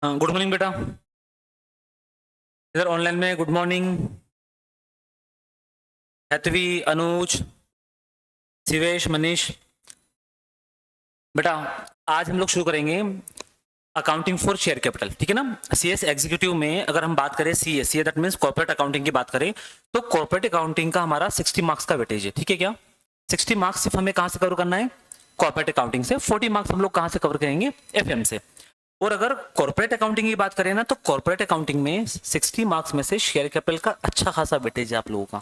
हाँ, good morning बेटा। इधर ऑनलाइन में गुड मॉर्निंग। हैतवी, अनुज, शिवेश, मनीष। बेटा आज हम लोग शुरू करेंगे अकाउंटिंग फॉर शेयर कैपिटल, ठीक है ना। सीएस एग्जीक्यूटिव में अगर हम बात करें, CA that means corporate accounting की बात करें, तो कॉर्पोरेट अकाउंटिंग का हमारा 60 मार्क्स का वेटेज है, ठीक है क्या। 60 मार्क्स सिर्फ हमें कहां से कवर करना है, कॉर्पोरेट अकाउंटिंग से। 40 मार्क्स हम लोग कहां से कवर करेंगे, एफएम से। और अगर कॉर्पोरेट अकाउंटिंग की बात करें ना, तो कॉर्पोरेट अकाउंटिंग में 60 मार्क्स में से शेयर कैपिटल का अच्छा खासा वेटेज है आप लोगों का।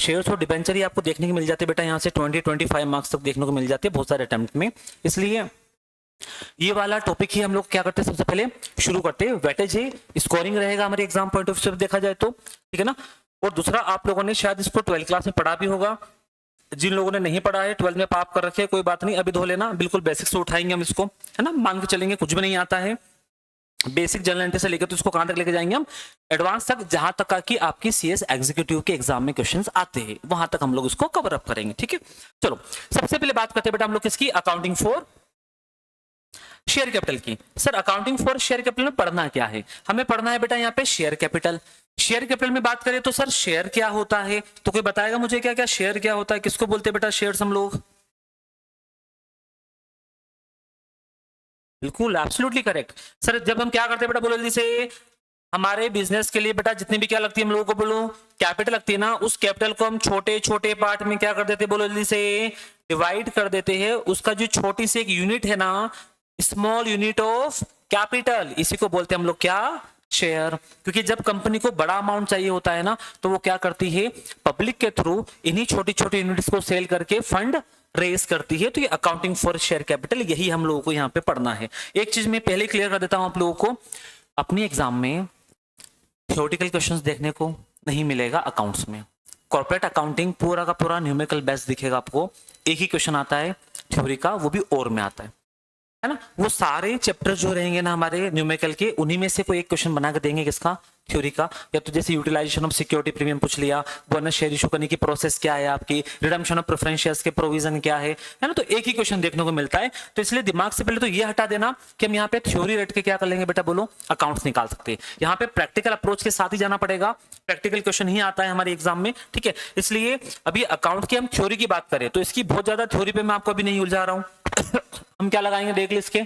शेयर्स और डिबेंचर आपको देखने को मिल जाते हैं बेटा, यहाँ से 20-25 मार्क्स तक देखने को मिल जाते हैं बहुत सारे अटेम्प्ट में। इसलिए ये वाला टॉपिक ही हम लोग क्या करते हैं, सबसे पहले शुरू करते हैं। वेटेज है, स्कोरिंग रहेगा हमारे एग्जाम पॉइंट ऑफ व्यू से देखा जाए तो, ठीक है ना। और दूसरा, आप लोगों ने शायद इसको 12th क्लास में पढ़ा भी होगा। जिन लोगों ने नहीं पढ़ा है, 12th में पाप कर रखे, कोई बात नहीं, अभी धो लेना। बिल्कुल बेसिक से उठाएंगे हम इसको, है ना। मान के चलेंगे कुछ भी नहीं आता है, बेसिक जनरल एंट्री से लेकर तो इसको कहां तक लेके जाएंगे हम, एडवांस तक, जहां तक का कि आपकी सीएस एग्जीक्यूटिव के एग्जाम में क्वेश्चंस आते हैं, वहां तक हम लोग इसको कवर अप करेंगे, ठीक है। चलो सबसे पहले बात करते हैं बेटा हम लोग किसकी, अकाउंटिंग फॉर शेयर कैपिटल की। Sir accounting for share capital में पढ़ना क्या है, हमें पढ़ना है बेटा यहाँ पे शेयर कैपिटल। शेयर कैपिटल में बात करें तो सर शेयर क्या होता है, तो कोई बताएगा मुझे क्या क्या शेयर क्या होता है, किसको बोलते हैं बेटा शेयर्स हम लोग। बिल्कुल एब्सोल्युटली करेक्ट। सर जब हम क्या करते हैं बेटा, बोलो जल्दी से। हमारे बिजनेस के लिए बेटा जितनी भी क्या लगती है हम लोगों को, बोलो कैपिटल लगती है ना, उस कैपिटल को हम छोटे छोटे पार्ट में क्या कर देते हैं, बोलो जल्दी से, डिवाइड कर देते हैं। उसका जो छोटी सी एक यूनिट है ना, स्मॉल यूनिट ऑफ कैपिटल, इसी को बोलते हैं हम लोग क्या, शेयर। क्योंकि जब कंपनी को बड़ा अमाउंट चाहिए होता है ना, तो वो क्या करती है, पब्लिक के थ्रू इन्हीं छोटी छोटी यूनिट्स को सेल करके फंड रेस करती है। तो ये अकाउंटिंग फॉर शेयर कैपिटल, यही हम लोगों को यहाँ पे पढ़ना है। एक चीज मैं पहले क्लियर कर देता हूं आप लोगों को, अपनी एग्जाम में थ्योरेटिकल क्वेश्चंस देखने को नहीं मिलेगा अकाउंट्स में। कॉर्पोरेट अकाउंटिंग पूरा का पूरा न्यूमेरिकल बेस्ड दिखेगा आपको। एक ही क्वेश्चन आता है थ्योरी का, वो भी और में आता है ना। वो सारे चैप्टर जो रहेंगे ना हमारे न्यूमेरिकल के, उन्हीं में से कोई एक क्वेश्चन बना के देंगे किसका, थ्योरी का। या तो जैसे यूटिलाइजेशन ऑफ सिक्योरिटी प्रीमियम पूछ लिया, बोनस शेयर इशू करने की प्रोसेस क्या है आपकी, रिडम्पशन ऑफ प्रेफरेंस शेयर्स के प्रोविजन क्या है ना। तो एक ही क्वेश्चन देखने को मिलता है। तो इसलिए दिमाग से पहले तो ये हटा देना कि हम यहाँ पे थ्योरी रट के क्या कर लेंगे बेटा, बोलो अकाउंट्स निकाल सकते हैं। यहाँ पे प्रैक्टिकल अप्रोच के साथ ही जाना पड़ेगा, प्रैक्टिकल क्वेश्चन ही आता है हमारे एग्जाम में, ठीक है। इसलिए अभी अकाउंट की हम थ्योरी की बात करें तो इसकी बहुत ज्यादा थ्योरी पे मैं आपको अभी नहीं उलझा रहा हूं। हम क्या लगाएंगे देख ली, इसके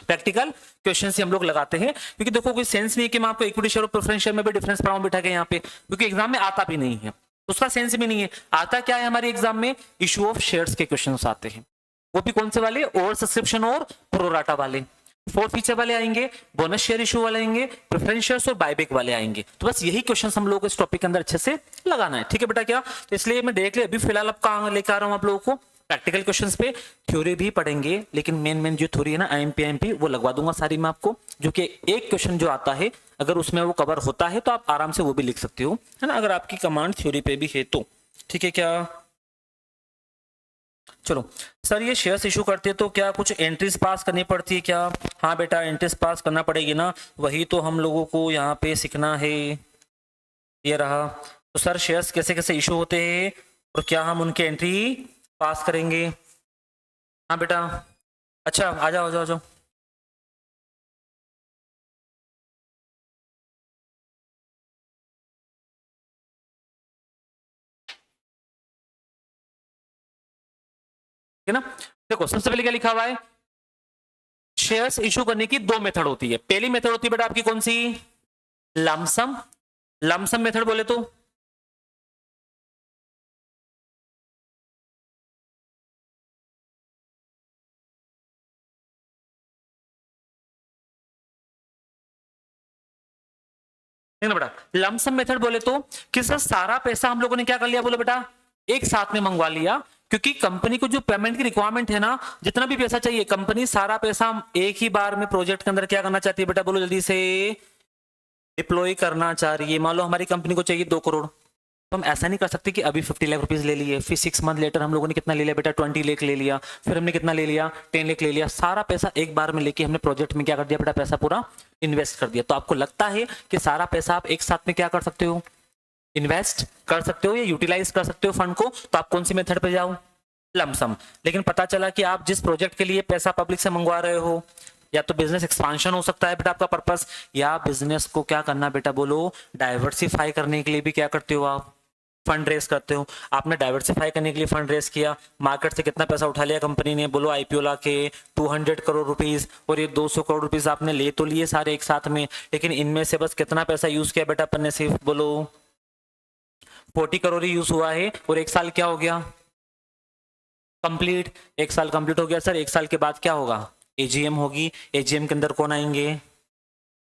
प्रैक्टिकल क्वेश्चन ही हम लोग लगाते हैं। क्योंकि देखो कोई सेंस नहीं है कि मैं आपको इक्विटी शेयर और प्रेफरेंस शेयर में भी डिफरेंस पढ़ाऊं बिठा के यहाँ पे, क्योंकि एग्जाम में आता भी नहीं है, उसका सेंस भी नहीं है। आता क्या है हमारे एग्जाम में, इशू ऑफ शेयर्स के क्वेश्चन आते हैं। वो भी कौन से वाले, ओवर सब्सक्रिप्शन और प्रोराटा वाले, फोर फीचर वाले आएंगे, बोनस शेयर इशू वाले आएंगे, प्रेफरेंस शेयर्स और बायबैक वाले आएंगे। तो बस यही क्वेश्चन हम लोग इस टॉपिक के अंदर अच्छे से लगाना है, ठीक है बेटा क्या। तो इसलिए मैं देख लिया अभी फिलहाल अब कहां लेकर आ रहा हूं आप लोगों को, प्रैक्टिकल क्वेश्चंस पे। थ्योरी भी पढ़ेंगे, लेकिन मेन जो थ्योरी है ना, आईएमपी वो लगवा दूंगा सारी मैं आपको। जो कि एक क्वेश्चन जो आता है, अगर उसमें वो कवर होता है तो आप आराम से वो भी लिख सकते हो, है ना, अगर आपकी कमांड थ्योरी पे भी है तो, ठीक है क्या। चलो सर ये शेयर्स इशू करते हैं तो क्या कुछ एंट्रीज पास करनी पड़ती है क्या। हाँ बेटा एंट्रीज पास करना पड़ेगी ना, वही तो हम लोगों को यहाँ पे सीखना है। ये रहा। तो सर शेयर्स कैसे कैसे इशू होते हैं और क्या हम उनके एंट्री पास करेंगे। हाँ बेटा, अच्छा आ जाओ आ जाओ आ जाओ। ठीक है ना। देखो सबसे पहले क्या लिखा हुआ है, शेयर्स इशू करने की दो मेथड होती है। पहली मेथड होती है बेटा आपकी कौन सी, लमसम। लमसम मेथड बोले तो ना बेटा, लमसम मेथड बोले तो कि सर सारा पैसा हम लोगों ने क्या कर लिया, बोलो बेटा एक साथ में मंगवा लिया। क्योंकि कंपनी को जो पेमेंट की रिक्वायरमेंट है ना, जितना भी पैसा चाहिए, कंपनी सारा पैसा एक ही बार में प्रोजेक्ट के अंदर क्या करना चाहती है बेटा, बोलो जल्दी से, डिप्लॉय करना चाह रही है। मान लो हमारी कंपनी को चाहिए 2 करोड़, तो हम ऐसा नहीं कर सकते कि अभी 50 लाख रुपीज ले लिए, फिर 6 मंथ लेटर हम लोगों ने कितना ले लिया बेटा, 20 लाख ले लिया, फिर हमने कितना ले लिया, 10 लाख ले लिया। सारा पैसा एक बार में लेके हमने प्रोजेक्ट में क्या कर दिया बेटा, पैसा पूरा इन्वेस्ट कर दिया। तो आपको लगता है कि सारा पैसा आप एक साथ में क्या कर सकते हो, इन्वेस्ट कर सकते हो या यूटिलाइज कर सकते हो फंड को, तो आप कौन सी मेथड पे जाओ, लमसम। लेकिन पता चला कि आप जिस प्रोजेक्ट के लिए पैसा पब्लिक से मंगवा रहे हो, या तो बिजनेस एक्सपांशन हो सकता है बेटा आपका पर्पस, या बिजनेस को क्या करना बेटा बोलो, डाइवर्सिफाई करने के लिए भी क्या करते हो आप, फंड रेस करते हो। आपने डाइवर्सिफाई करने के लिए फंड रेस किया, मार्केट से कितना पैसा उठा लिया कंपनी ने, बोलो आईपीओ ला के 200 करोड़ रुपीस, और ये 200 करोड़ रुपीस आपने ले तो लिए सारे एक साथ में, लेकिन इनमें से बस कितना पैसा यूज किया बेटा अपन ने, सिर्फ बोलो 40 करोड़ ही यूज हुआ है, और एक साल क्या हो गया कंप्लीट, एक साल कंप्लीट हो गया सर। एक साल के बाद क्या होगा, एजीएम होगी, एजीएम के अंदर कौन आएंगे,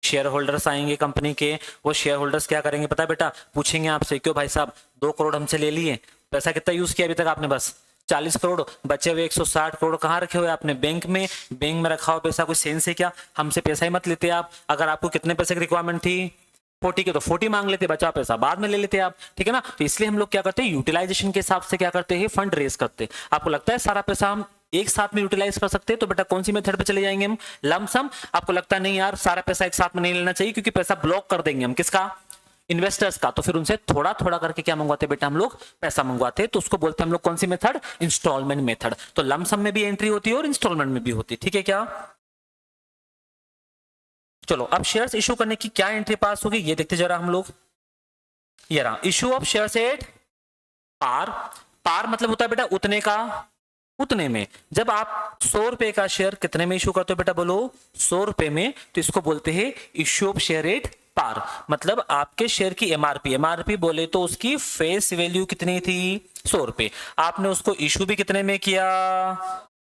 शेयर होल्डर्स आएंगे कंपनी के। वो शेयर होल्डर्स क्या करेंगे पता है बेटा, पूछेंगे आपसे, क्यों भाई साहब 2 करोड़ हमसे ले लिए, पैसा कितना यूज किया अभी तक आपने, बस 40 करोड़, बचे हुए 160 करोड़ कहाँ रखे हुए आपने, बैंक में। बैंक में रखा हुआ पैसा कोई सेंस है क्या, हमसे पैसा ही मत लेते आप। अगर आपको कितने पैसे की रिक्वायरमेंट थी 40 के, तो 40 मांग लेते, बचा पैसा बाद में ले लेते आप, ठीक है ना। तो इसलिए हम लोग क्या करते हैं, यूटिलाइजेशन के हिसाब से क्या करते हैं, फंड रेस करते हैं। आपको लगता है सारा पैसा हम एक साथ में यूटिलाइज कर सकते हैं, तो बेटा कौन सी मेथड पे चले जाएंगे हम, लमसम। आपको लगता है नहीं यार सारा पैसा एक साथ में नहीं लेना चाहिए, क्योंकि पैसा ब्लॉक कर देंगे हम, किसका, इन्वेस्टर्स का, तो फिर उनसे थोड़ा थोड़ा करके क्या मंगवाते बेटा हम लोग, पैसा मंगवाते, तो उसको बोलते हैं हम लोग कौन सी मेथड, इंस्टॉलमेंट मेथड। तो लमसम में भी एंट्री होती है और इंस्टॉलमेंट में भी होती है, ठीक है क्या। चलो अब शेयर्स इशू करने की क्या एंट्री पास होगी ये देखते जरा हम लोग। ये रहा, issue of shares at par. Par मतलब होता है बेटा उतने का, उतने में। जब आप 100 रुपए का शेयर कितने में इशू करते हो बेटा बोलो, 100 रुपए में, तो इसको बोलते हैं issue of share at par. मतलब आपके शेयर की एमआरपी, एमआरपी बोले तो उसकी फेस वैल्यू कितनी थी, 100 रुपए, आपने उसको इशू भी कितने में किया,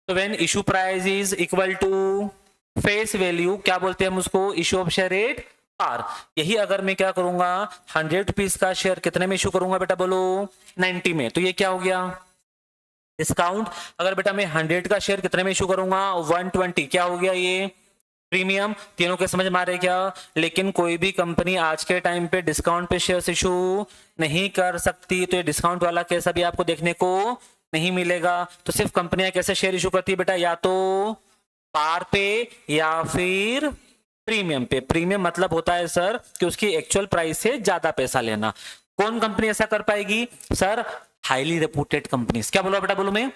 तो when issue price is equal to face value, क्या बोलते हैं हम उसको, issue of share at par. यही अगर मैं क्या करूंगा, 100 रुपीज का शेयर कितने में इशू करूंगा बेटा बोलो, 90 में, तो ये क्या हो गया, डिस्काउंट। अगर बेटा मैं 100 का शेयर कितने में इशू करूंगा, 120, क्या हो गया ये, प्रीमियम। तीनों के समझ में आ रहे क्या। लेकिन कोई भी कंपनी आज के टाइम पे डिस्काउंट पे शेयर इशू नहीं कर सकती, तो ये डिस्काउंट वाला केस अभी आपको देखने को नहीं मिलेगा। तो सिर्फ कंपनियां कैसे शेयर इशू करती है बेटा, या तो पार पे या फिर प्रीमियम पे। प्रीमियम मतलब होता है सर कि उसकी एक्चुअल प्राइस से ज्यादा पैसा लेना। कौन कंपनी ऐसा कर पाएगी सर, हाईली रेपुटेड कंपनीज। क्या बोला बेटा बोलो मैं,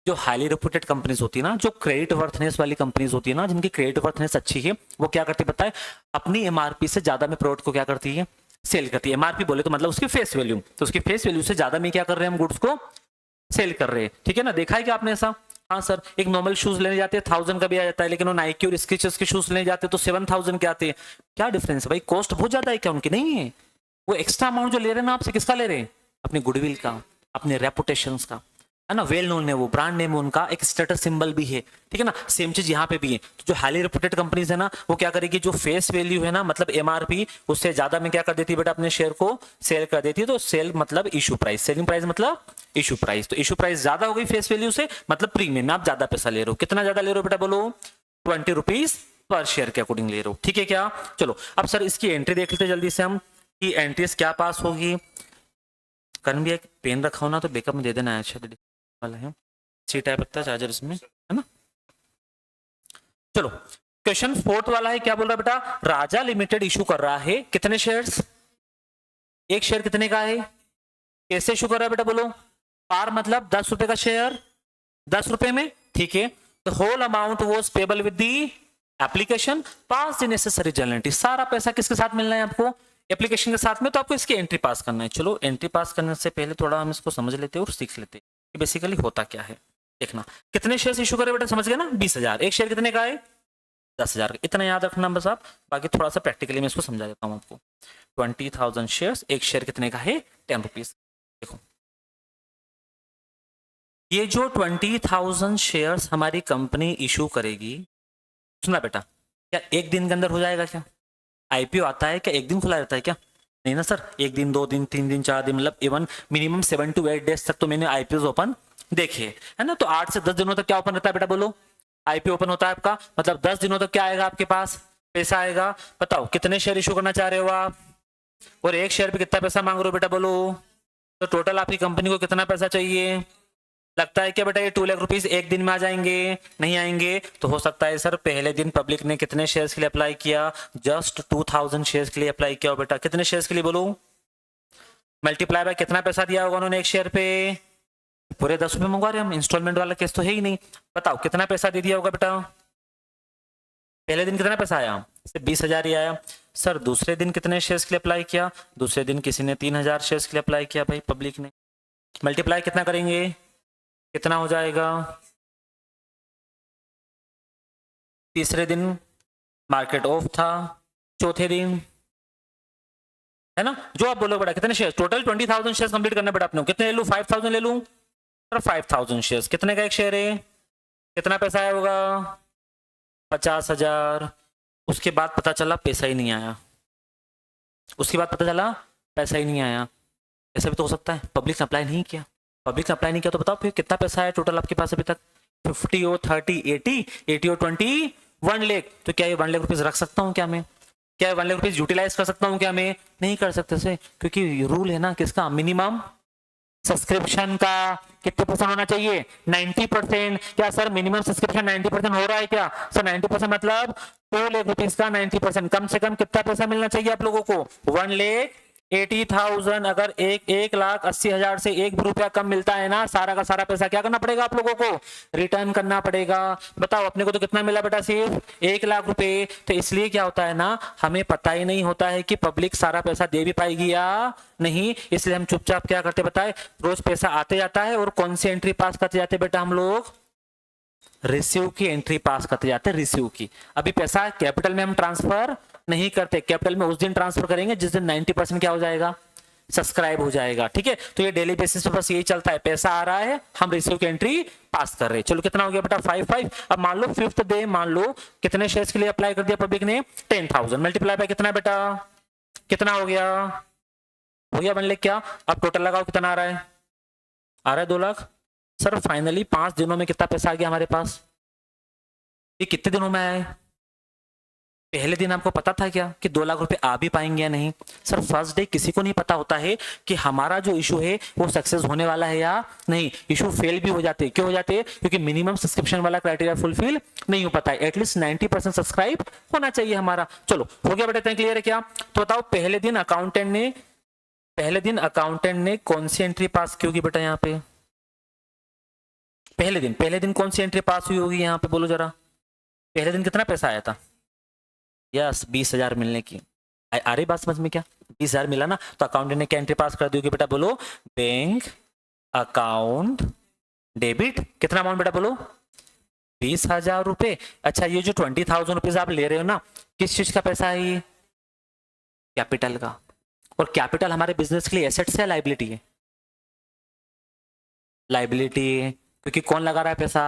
जो हाईली रेपुटेड कंपनीज होती है ना, जो क्रेडिट वर्थनेस वाली कंपनीज होती है ना, जिनकी क्रेडिट वर्थनेस अच्छी है, वो क्या करती है पता है, अपनी एमआरपी से ज्यादा में प्रोडक्ट को क्या करती है, सेल करती है। एमआरपी बोले तो मतलब उसकी फेस वैल्यू, तो उसकी फेस वैल्यू से ज्यादा में क्या कर रहे हैं हम, गुड्स को सेल कर रहे हैं, ठीक है ना। देखा है क्या आपने ऐसा, हाँ सर। एक नॉर्मल शूज लेने जाते हैं 1000 का भी आ जाता है, लेकिन वो नाइकी और स्केचर्स के शूज लेने जाते हैं तो 7000 के आते हैं। क्या डिफरेंस है भाई, कॉस्ट बहुत ज्यादा है क्या उनकी, नहीं है। वो एक्स्ट्रा अमाउंट जो ले रहे हैं ना आपसे, किसका ले रहे हैं, अपनी गुडविल का, अपने रेपुटेशन का, है ना, वेल नोन है वो, ब्रांड नेम उनका एक स्टेटस सिंबल भी है, ठीक है ना। सेम चीज यहाँ पे भी है। तो जो हाईली रेपुटेड कंपनीज है ना, वो क्या करेगी, जो फेस वैल्यू है ना, मतलब एमआरपी, उससे ज्यादा में क्या कर देती है बेटा, अपने शेयर को सेल कर देती है। तो सेल मतलब इशू प्राइस, सेलिंग प्राइस मतलब इशू प्राइस। तो इशू प्राइस ज्यादा हो गई फेस वैल्यू से, मतलब प्रीमियम में आप ज्यादा पैसा ले रहे हो। कितना ज्यादा ले रहे हो बेटा बोलो, 20 रुपीज पर शेयर के अकॉर्डिंग ले रहे हो, ठीक है क्या। चलो अब सर इसकी एंट्री देख लेते जल्दी से हम, कि एंट्रीज क्या पास होगी। करण भी एक पेन रखा हो ना, तो बैकअप में दे देना है, अच्छा वाला है, सी टाइप लगता है चार्जर इसमें, है ना। चलो क्वेश्चन 4th वाला है, क्या बोल रहा है बेटा, राजा लिमिटेड इशू कर रहा है कितने शेयर्स, एक शेयर कितने का है, कैसे इशू कर रहा है बेटा बोलो, पार मतलब 10 रुपए का शेयर 10 रुपए में, ठीक है। The whole amount was payable with the application, pass the necessary journal entry. सारा पैसा किसके साथ मिलना है आपको, एप्लीकेशन के साथ में। तो आपको इसकी एंट्री पास करना है। चलो एंट्री पास करने से पहले थोड़ा हम इसको समझ लेते हैं और सीख लेते हैं कि बेसिकली होता क्या है। देखना कितने शेयर इशू करे बेटा, समझ गए ना, 20,000। एक शेयर कितने का है, 10,000। इतना याद रखना बस आप, बाकी थोड़ा सा प्रैक्टिकली मैं इसको समझा देता हूँ आपको। 20,000 शेयर्स, एक शेयर कितने का है, 10 रुपीज। देखो ये जो 20,000 शेयर्स हमारी कंपनी इशू करेगी, सुना बेटा, क्या एक दिन के अंदर हो जाएगा क्या, आईपीओ आता है क्या एक दिन खुला रहता है क्या, नहीं ना सर। एक दिन, 2 दिन, 3 दिन, 4 दिन, मतलब इवन मिनिमम 7 to 8 डेज तक तो मैंने आईपीओ ओपन देखे, है ना। तो 8 से 10 दिनों तक क्या ओपन रहता है बेटा बोलो, आईपीओ ओपन होता है आपका, मतलब 10 दिनों तक क्या आएगा आपके पास, पैसा आएगा। बताओ कितने शेयर इशू करना चाह रहे हो आप, और एक शेयर पे कितना पैसा मांग रहे हो बेटा बोलो। तो टोटल आपकी कंपनी को कितना पैसा चाहिए, लगता है क्या बेटा ये 2 लाख रुपीस एक दिन में आ जाएंगे, नहीं आएंगे। तो हो सकता है सर पहले दिन पब्लिक ने कितने शेयर्स के लिए अप्लाई किया, जस्ट 2000 शेयर्स के लिए अप्लाई किया हो बेटा। कितने शेयर्स के लिए बोलो, मल्टीप्लाई बाय कितना पैसा दिया होगा उन्होंने एक शेयर पे, पूरे 10 रुपए मंगवा रहे हम, इंस्टॉलमेंट वाला केस तो है ही नहीं। बताओ कितना पैसा दे दिया होगा बेटा, पहले दिन कितना पैसा आया, सिर्फ 20,000 ही आया। सर दूसरे दिन कितने शेयर्स के लिए अप्लाई किया, दूसरे दिन किसी ने 3,000 शेयर्स के लिए अप्लाई किया भाई पब्लिक ने। मल्टीप्लाई कितना करेंगे, कितना हो जाएगा, तीसरे दिन मार्केट ऑफ था, चौथे दिन, है ना, जो आप बोलो बेटा कितने शेयर, टोटल 20,000 शेयर कंप्लीट करना बेटा अपने को। कितने ले लूं, 5,000 ले लूं, सर 5,000 शेयर कितने का एक शेयर है, कितना पैसा आया होगा, 50,000। उसके बाद पता चला पैसा ही नहीं आया, उसके बाद पता चला पैसा ही नहीं आया। ऐसा भी तो हो सकता है पब्लिक ने अप्लाई नहीं किया, पब्लिक ने अप्लाई नहीं किया तो बताओ फिर कितना पैसा है टोटल आपके पास अभी तक, 50 और 30 80 और 20 1 लाख। तो क्या ये 1 लाख रुपीज रख सकता हूँ क्या मैं, क्या 1 लाख रुपीज यूटिलाइज कर सकता हूँ क्या मैं, नहीं कर सकते से, क्योंकि रूल है ना किसका, मिनिमम सब्सक्रिप्शन का कितने परसेंट होना चाहिए, 90%। क्या सर मिनिमम सब्सक्रिप्शन 90% हो रहा है क्या, सर 90% मतलब 2 लाख रुपीज का 90%, कम से कम कितना पैसा मिलना चाहिए आप लोगों को, 1,80,000। अगर 1,80,000 से 1 भी रुपया कम मिलता है ना, सारा का सारा पैसा क्या करना पड़ेगा आप लोगों को, रिटर्न करना पड़ेगा। बताओ अपने को तो कितना मिला बेटा, सिर्फ 1 लाख रुपए। तो इसलिए क्या होता है ना, हमें पता ही नहीं होता है कि पब्लिक सारा पैसा दे भी पाएगी या नहीं, इसलिए हम चुपचाप क्या करते बताए, रोज पैसा आते जाता है और कौन सी एंट्री पास करते जाते बेटा हम लोग, रिसीव की एंट्री पास करते जाते हैं, रिसीव की। अभी पैसा कैपिटल में हम ट्रांसफर नहीं करते, कैपिटल में उस दिन ट्रांसफर करेंगे जिस दिन 90% क्या हो जाएगा, सब्सक्राइब हो जाएगा। ठीक है, तो ये डेली बेसिस पर बस यही चलता है, पैसा आ रहा है हम रिसीव की एंट्री पास कर रहे हैं। चलो कितना हो गया बेटा 5 अब मान लो 5th डे, मान लो कितने शेयर्स के लिए अप्लाई कर दिया पब्लिक ने, 10,000 मल्टीप्लाई बाय कितना बेटा, कितना हो गया 1 लाख। क्या अब टोटल लगाओ कितना आ रहा है, आ रहा है 2 लाख। सर फाइनली 5 दिनों में कितना पैसा आ गया हमारे पास, ये कितने दिनों में आया है, पहले दिन आपको पता था क्या कि 2 लाख रुपए आ भी पाएंगे या नहीं। सर फर्स्ट डे किसी को नहीं पता होता है कि हमारा जो इशू है वो सक्सेस होने वाला है या नहीं, इशू फेल भी हो जाते हैं। क्यों हो जाते हैं, क्योंकि मिनिमम सब्सक्रिप्शन वाला क्राइटेरिया फुलफिल नहीं हो पाता है, एटलीस्ट 90% सब्सक्राइब होना चाहिए हमारा। चलो हो गया बेटा, इतना क्लियर है क्या। तो बताओ पहले दिन अकाउंटेंट ने कौन सी एंट्री पास की होगी बेटा, यहाँ पे पहले दिन कौन सी एंट्री पास हुई होगी, यहाँ पे बोलो जरा, पहले दिन कितना पैसा आया था, यस 20,000 मिलने की। आ रही बात समझ में क्या, 20,000 मिला ना, तो अकाउंटेंट ने क्या एंट्री पास कर दी होगी बेटा, बोलो बैंक अकाउंट डेबिट, कितना अमाउंट बेटा बोलो, 20,000 रुपए। अच्छा ये जो 20,000 रुपीज आप ले रहे हो ना, किस चीज का पैसा है ये, कैपिटल का। और कैपिटल हमारे बिजनेस के लिए एसेट्स है लाइबिलिटी है, लाइबिलिटी है, क्योंकि कौन लगा रहा है पैसा,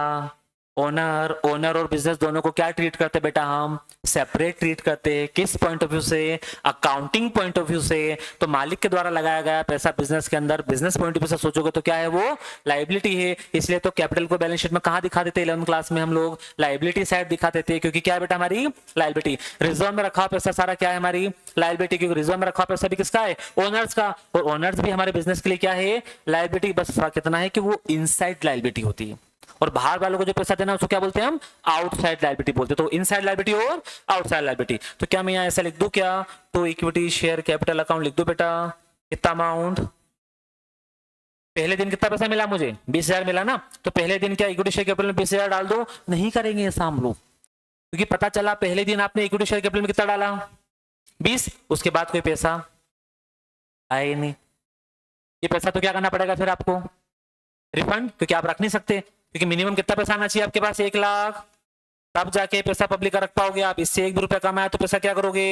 ओनर और बिजनेस दोनों को क्या ट्रीट करते बेटा, हम सेपरेट ट्रीट करते हैं। किस पॉइंट ऑफ व्यू से, अकाउंटिंग पॉइंट ऑफ व्यू से। तो मालिक के द्वारा लगाया गया पैसा बिजनेस के अंदर, बिजनेस पॉइंट ऑफ व्यू से सोचोगे तो क्या है वो, लाइबिलिटी है। इसलिए तो कैपिटल को बैलेंस शीट में कहां दिखा देते हैं, 11th क्लास में हम लोग लाइबिलिटी साइड दिखा देते हैं, क्योंकि क्या है बेटा हमारी लाइबिलिटी। रिजर्व में रखा पैसा सारा क्या है, हमारी लाइबिलिटी, क्योंकि रिजर्व में रखा पैसा भी किसका है, ओनर्स का। और ओनर्स भी हमारे बिजनेस के लिए क्या है, लाइबिलिटी। बस फर्क इतना है कि वो इनसाइड लाइबिलिटी होती है, और बाहर वालों को जो पैसा देना उसको क्या बोलते हैं हम, आउटसाइड लायबिलिटी बोलते हैं। तो इनसाइड लायबिलिटी और आउटसाइड लायबिलिटी। तो क्या मैं यहाँ ऐसा लिख दूं क्या, तो इक्विटी शेयर कैपिटल अकाउंट लिख दूं बेटा, कितना अमाउंट, पहले दिन कितना पैसा मिला मुझे, 20,000 मिला ना, तो पहले दिन क्या इक्विटी शेयर कैपिटल में 20,000 डाल दो, नहीं करेंगे ऐसा हम लोग, क्योंकि पता चला पहले दिन आपने इक्विटी शेयर कैपिटल में कितना डाला 20, उसके बाद कोई पैसा आए नहीं, ये पैसा तो क्या करना पड़ेगा फिर आपको, रिफंड, क्योंकि आप रख नहीं सकते, क्योंकि मिनिमम कितना पैसा आना चाहिए आपके पास, 1 लाख, तब जाके पैसा पब्लिक का रख पाओगे आप। इससे 1 भी रुपया कम आया तो पैसा क्या करोगे,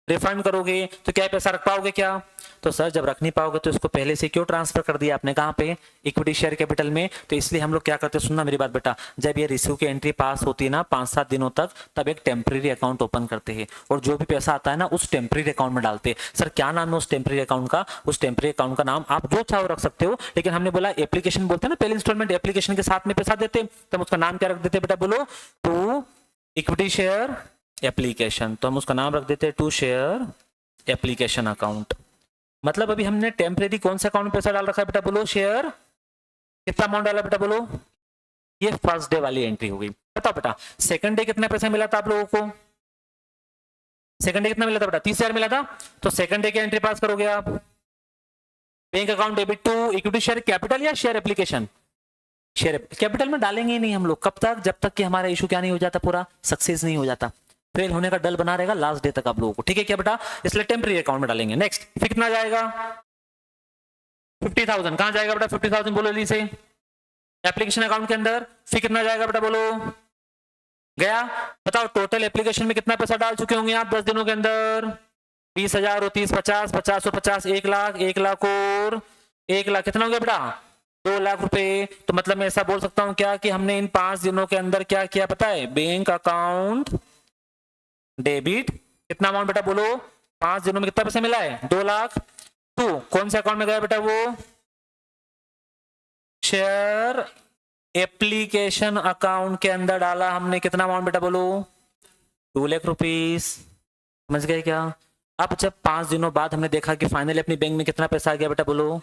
रिफंड करोगे। तो क्या पैसा रख पाओगे क्या, तो सर जब रख नहीं पाओगे तो इसको पहले से क्यों ट्रांसफर कर दिया आपने, कहाँ पे, इक्विटी शेयर कैपिटल में। तो इसलिए हम लोग क्या करते हैं, सुनना मेरी बात बेटा, जब ये रिसीव की एंट्री पास होती है ना 5-7 दिनों तक, तब एक टेम्परेरी अकाउंट ओपन करते हैं, और जो भी पैसा आता है ना उस टेम्परेरी अकाउंट में डालते हैं। सर क्या नाम है उस टेम्परेरी अकाउंट का, उस टेम्परेरी अकाउंट का नाम आप जो चाहो रख सकते हो, लेकिन हमने बोला एप्लीकेशन बोलते हैं ना, पहले इंस्टॉलमेंट एप्लीकेशन के साथ में पैसा देते, तब उसका नाम क्या रख देते बेटा, बोलो टू इक्विटी शेयर एप्लीकेशन। तो हम उसका नाम रख देते हैं टू शेयर एप्लीकेशन अकाउंट। मतलब अभी हमने टेम्परेरी कौन से अकाउंट में पैसा डाल रखा है बेटा, बोलो शेयर, कितना अमाउंट डाला बेटा, बोलो, ये फर्स्ट डे वाली एंट्री हो गई। बताओ बेटा सेकंड डे कितना पैसा मिला था आप लोगों को, सेकंड डे कितना मिला था बेटा, 30,000 मिला था। तो सेकंड डे की एंट्री पास करोगे आप, bank account debit to equity share capital या शेयर एप्लीकेशन, शेयर कैपिटल में डालेंगे ही नहीं हम लोग, कब तक, जब तक कि हमारा इशू क्या नहीं हो जाता, पूरा सक्सेस नहीं हो जाता। फेल होने का डर बना रहेगा लास्ट डे तक आप लोगों को, ठीक है क्या बेटा, इसलिए टेम्परेरी अकाउंट में डालेंगे। नेक्स्ट फिर कितना जाएगा 50,000, कहां जाएगा बेटा 50,000 बोलो जल्दी से, एप्लीकेशन अकाउंट के अंदर। फिर कितना जाएगा बेटा बोलो, गया। बताओ टोटल एप्लीकेशन में कितना पैसा डाल चुके होंगे आप 10 दिनों के अंदर, 20,000 और 30 50 50 और 50 1 लाख, 1 लाख और 1 लाख, कितना हो गया बेटा 2 लाख रुपए। तो मतलब मैं ऐसा बोल सकता हूं क्या कि हमने इन 5 दिनों के अंदर क्या किया पता है, बैंक अकाउंट डेबिट, कितना अमाउंट बेटा बोलो 5 दिनों में कितना पैसा मिला है 2 लाख। तो कौन से अकाउंट में गया बेटा वो, शेयर एप्लीकेशन अकाउंट के अंदर डाला हमने, कितना अमाउंट बेटा बोलो 2 लाख रुपीस, समझ गए क्या। अब जब 5 दिनों बाद हमने देखा कि फाइनली अपनी बैंक में कितना पैसा आ गया बेटा बोलो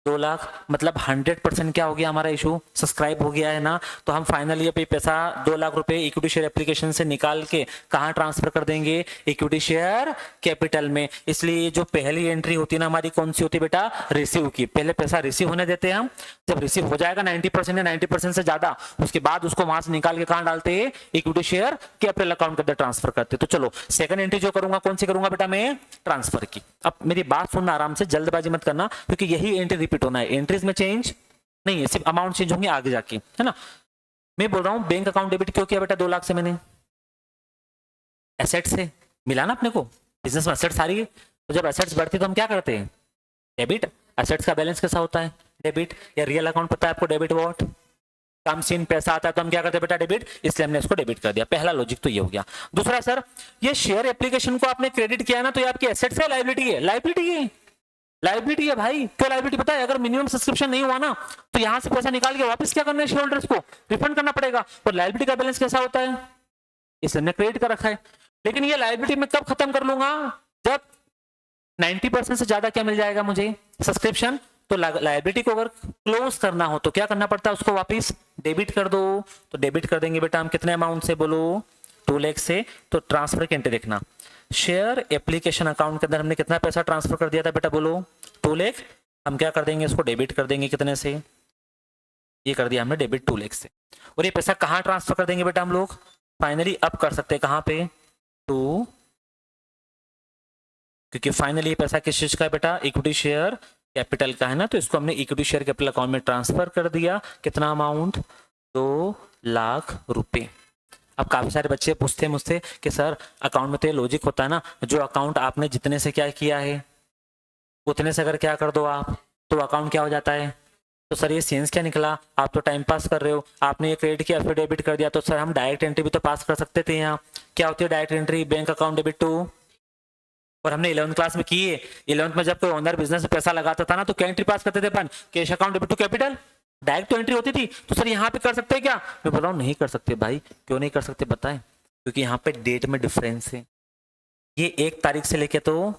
2 लाख, मतलब 100% क्या हो गया हमारा इशू सब्सक्राइब हो गया है ना। तो हम फाइनली पे पैसा 2 लाख रुपए इक्विटी शेयर एप्लीकेशन से निकाल के कहां ट्रांसफर कर देंगे, इक्विटी शेयर कैपिटल में। इसलिए जो पहली एंट्री होती है ना हमारी, कौन सी होती है बेटा, रिसीव की। पहले पैसा रिसीव होने देते हैं हम, जब रिसीव हो जाएगा 90% या 90% से ज्यादा, उसके बाद उसको वहां से निकाल के कहां डालते हैं, इक्विटी शेयर कैपिटल अकाउंट के अंदर ट्रांसफर करते। तो चलो सेकंड एंट्री जो करूंगा कौन सी करूंगा बेटा मैं, ट्रांसफर की। अब मेरी बात सुनना आराम से, जल्दबाजी मत करना, क्योंकि यही एंट्री रिपीट होना है, एंट्रीज में चेंज नहीं है, सिर्फ अमाउंट चेंज होंगे आगे जाके, है ना। मैं बोल रहा हूं बैंक अकाउंट डेबिट क्यों किया बेटा 2 लाख से, मैंने एसेट से मिला ना अपने को, बिजनेस में एसेट्स आ रही है, तो जब एसेट्स बढ़ती तो हम क्या करते हैं, डेबिट। एसेट्स का बैलेंस कैसा होता है, डेबिट। या रियल अकाउंट पता है आपको, डेबिट वॉट, कम सीन पैसा आता है तो हम क्या करते हैं बेटा डेबिट, इसलिए हमने इसको डेबिट कर दिया। पहला लॉजिक तो ये हो गया। दूसरा सर, ये शेयर एप्लीकेशन को आपने क्रेडिट किया ना, तो ये आपकी एसेट्स है लायबिलिटी है, लायबिलिटी है, लायबिलिटी है भाई। क्यों लायबिलिटी पता है, अगर मिनिमम सब्सक्रिप्शन नहीं हुआ ना तो यहां से पैसा निकाल के वापस क्या करना है, शेयर होल्डर्स को रिफंड करना पड़ेगा। और लायबिलिटी का बैलेंस कैसा होता है, इसलिए हमने क्रेडिट कर रखा है। लेकिन ये लायबिलिटी मैं कब खत्म कर लूंगा, जब 90% से ज्यादा क्या मिल जाएगा मुझे, सब्सक्रिप्शन। तो लायबिलिटी को अगर क्लोज करना हो तो क्या करना पड़ता है, उसको वापस डेबिट कर दो। तो डेबिट कर देंगे बेटा हम कितने अमाउंट से बोलो 2 लाख से। तो ट्रांसफर की एंट्री देखना, शेयर एप्लीकेशन अकाउंट के अंदर हमने कितना पैसा ट्रांसफर कर दिया था बेटा बोलो 2 लाख। हम क्या कर देंगे, इसको डेबिट कर देंगे कितने से, ये कर दिया हमने डेबिट 2 लाख से। और ये पैसा कहाँ ट्रांसफर कर देंगे बेटा हम लोग, फाइनली अब कर सकते हैं कहाँ पे, टू, क्योंकि फाइनली ये पैसा किस चीज का है बेटा, इक्विटी शेयर कैपिटल का है ना। तो इसको हमने इक्विटी शेयर कैपिटल अकाउंट में ट्रांसफर कर दिया, कितना अमाउंट 2 लाख रुपए। अब काफी सारे बच्चे पूछते हैं मुझसे कि सर अकाउंट में तो ये लॉजिक होता है ना, जो अकाउंट आपने जितने से क्या किया है उतने से अगर क्या कर दो आप तो अकाउंट क्या हो जाता है। तो सर ये सेंस क्या निकला, आप तो टाइम पास कर रहे हो, आपने ये क्रेडिट किया फिर डेबिट कर दिया। तो सर हम डायरेक्ट एंट्री भी तो पास कर सकते थे। यहाँ क्या होती है direct entry, bank account debit to. और हमने 11th क्लास में की है, 11th में जब कोई ओनर बिजनेस में पैसा लगाता था ना तो क्या एंट्री पास करते थे अपन, cash account debit to capital, direct तो एंट्री होती थी। तो सर यहाँ पे कर सकते हैं क्या, मैं बोल रहा हूँ नहीं कर सकते भाई। क्यों नहीं कर सकते बताएं, क्योंकि यहाँ पे डेट में डिफरेंस है। ये 1 तारीख से लेके तो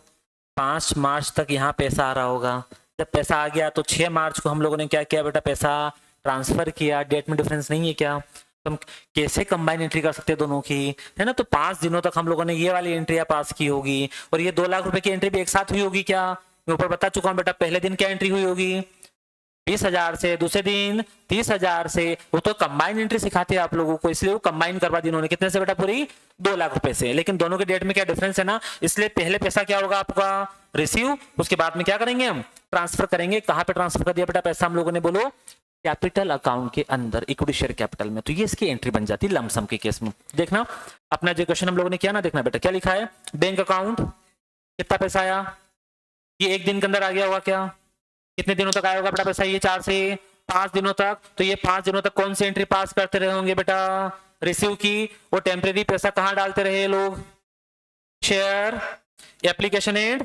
5 मार्च तक यहाँ पैसा आ रहा होगा। जब पैसा आ गया तो 6 मार्च को हम लोगों ने क्या किया बेटा, पैसा ट्रांसफर किया। डेट में डिफरेंस नहीं है क्या, तो हम कैसे कंबाइन एंट्री कर सकते हैं दोनों की, है ना। तो 5 दिनों तक हम लोगों ने ये वाली एंट्री पास की होगी, और ये 2 लाख रुपए की एंट्री भी एक साथ हुई होगी क्या। मैं ऊपर बता चुका हूँ बेटा, पहले दिन क्या एंट्री हुई होगी 20,000 से, दूसरे दिन 30,000 से। वो तो कंबाइन एंट्री सिखाते हैं आप लोगों को, इसलिए वो कंबाइन करवा दी उन्होंने, कितने से बेटा पूरी 2 लाख रुपए से। लेकिन दोनों के डेट में क्या डिफरेंस है ना, इसलिए पहले पैसा क्या होगा आपका रिसीव, उसके बाद में क्या करेंगे हम ट्रांसफर करेंगे। कहां पे ट्रांसफर कर दिया बेटा पैसा हम लोगों ने, बोलो कैपिटल अकाउंट के अंदर, इक्विटी शेयर कैपिटल में। तो ये इसकी एंट्री बन जाती है लमसम के केस में। देखना अपना जो क्वेश्चन हम लोगों ने किया ना, देखना बेटा क्या लिखा है, बैंक अकाउंट कितना पैसा आया, ये 1 दिन के अंदर आ गया होगा क्या, कितने दिनों तक आया होगा बेटा पैसा, ये 4 से 5 दिनों तक। तो ये 5 दिनों तक कौन सी एंट्री पास करते रहे होंगे बेटा, रिसीव की। वो टेम्परेरी पैसा कहां डालते रहे लोग, शेयर एप्लीकेशन एंड,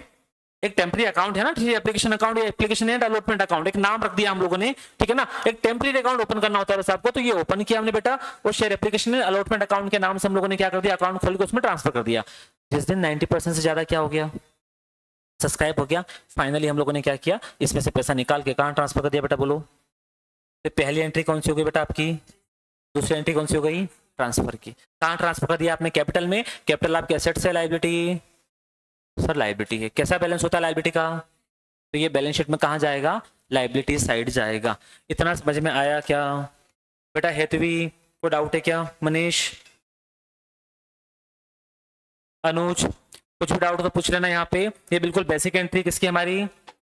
एक टेम्पररी अकाउंट है ना, एप्लीकेशन अकाउंट या एप्लीकेशन एंड अलॉटमेंट अकाउंट, एक नाम रख दिया हम लोगों ने, ठीक है ना। एक टेम्पररी अकाउंट ओपन करना होता है बस आपको, तो ये ओपन किया हमने बेटा। और share application and allotment account के नाम से हम लोगों ने क्या कर दिया, अकाउंट खोल के उसमें ट्रांसफर कर दिया। जिस दिन 90% से ज्यादा क्या हो गया, सब्सक्राइब हो गया, फाइनली हम लोगों ने क्या किया, इसमें से पैसा निकाल के कहां ट्रांसफर कर दिया बेटा बोलो। तो पहली एंट्री कौन सी हो गई बेटा आपकी, दूसरी एंट्री कौन सी हो गई, ट्रांसफर की। कहां ट्रांसफर कर दिया आपने, कैपिटल में। कैपिटल आपके एसेट से लायबिलिटी, सर लायबिलिटी है। कैसा बैलेंस होता है लायबिलिटी का, तो ये बैलेंस शीट में कहां जाएगा, लायबिलिटी साइड जाएगा। इतना समझ में आया क्या बेटा, हेतवी को डाउट है क्या, मनीष। अनुज, कुछ भी डाउट तो पूछ लेना यहाँ पे। ये बिल्कुल बेसिक एंट्री किसकी, हमारी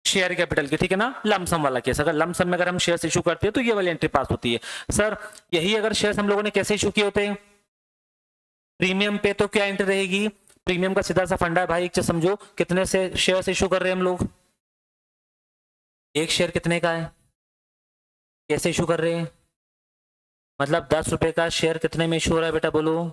शेयर कैपिटल की, ठीक है ना। लमसम वाला केस, अगर लमसम में अगर हम शेयर्स इशू करते हैं तो ये वाली एंट्री पास होती है। सर यही अगर शेयर्स हम लोगों ने कैसे इशू किए होते हैं प्रीमियम पे, तो क्या एंट्री रहेगी। प्रीमियम का सीधा सा फंडा है भाई, एक चीज समझो, कितने से शेयर्स इशू कर रहे हैं हम लोग, एक शेयर कितने का है, कैसे इशू कर रहे हैं, मतलब 10 रुपए का शेयर कितने में इशू हो रहा है बेटा, बोलो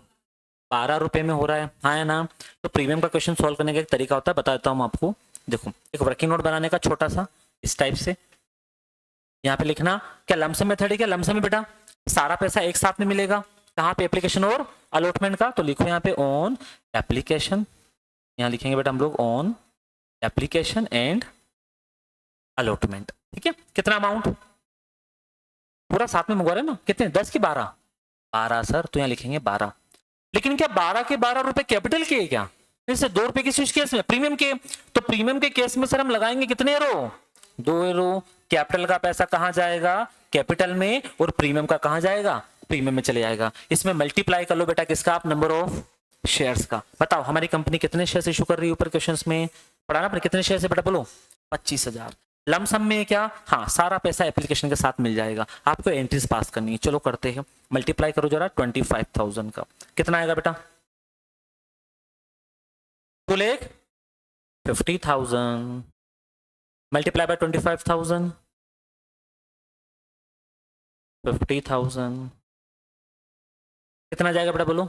12 रुपए में हो रहा है, हाँ है ना। तो प्रीमियम का क्वेश्चन सॉल्व करने का एक तरीका होता है, बता देता हूँ आपको। देखो एक वर्किंग नोट बनाने का छोटा सा इस टाइप से, यहाँ पे लिखना क्या लमसम मेथड है, क्या लमसम में बेटा सारा पैसा एक साथ में मिलेगा, कहाँ पे, एप्लीकेशन और अलॉटमेंट का। तो लिखो यहाँ पे ऑन एप्लीकेशन, यहाँ लिखेंगे बेटा हम लोग ऑन एप्लीकेशन एंड अलॉटमेंट, ठीक है। कितना अमाउंट पूरा साथ में मंगवा रहे हैं ना, कितने 10 की 12, 12 सर, तो यहाँ लिखेंगे 12। लेकिन क्या 12 के 12 रुपए कैपिटल के है क्या, जैसे 2 रुपए किस केस में, प्रीमियम के। तो प्रीमियम के केस में सर हम लगाएंगे कितने एरो, 2 एरो। कैपिटल का पैसा कहां जाएगा, कैपिटल में, और प्रीमियम का कहां जाएगा, प्रीमियम में चले जाएगा। इसमें मल्टीप्लाई कर लो बेटा किसका, आप नंबर ऑफ शेयर्स का। बताओ हमारी कंपनी कितने शेयर्स इशू कर रही है, ऊपर क्वेश्चंस में पढ़ाना पर कितने शेयर्स है बेटा, बोलो 25,000। लमसम में क्या, हाँ सारा पैसा एप्लीकेशन के साथ मिल जाएगा, आपको एंट्रीज पास करनी है। चलो करते हैं, मल्टीप्लाई करो जरा 25,000 का, कितना आएगा बेटा, 2,50,000 मल्टीप्लाई बाय 25,000, 50,000 कितना जाएगा बेटा, बोलो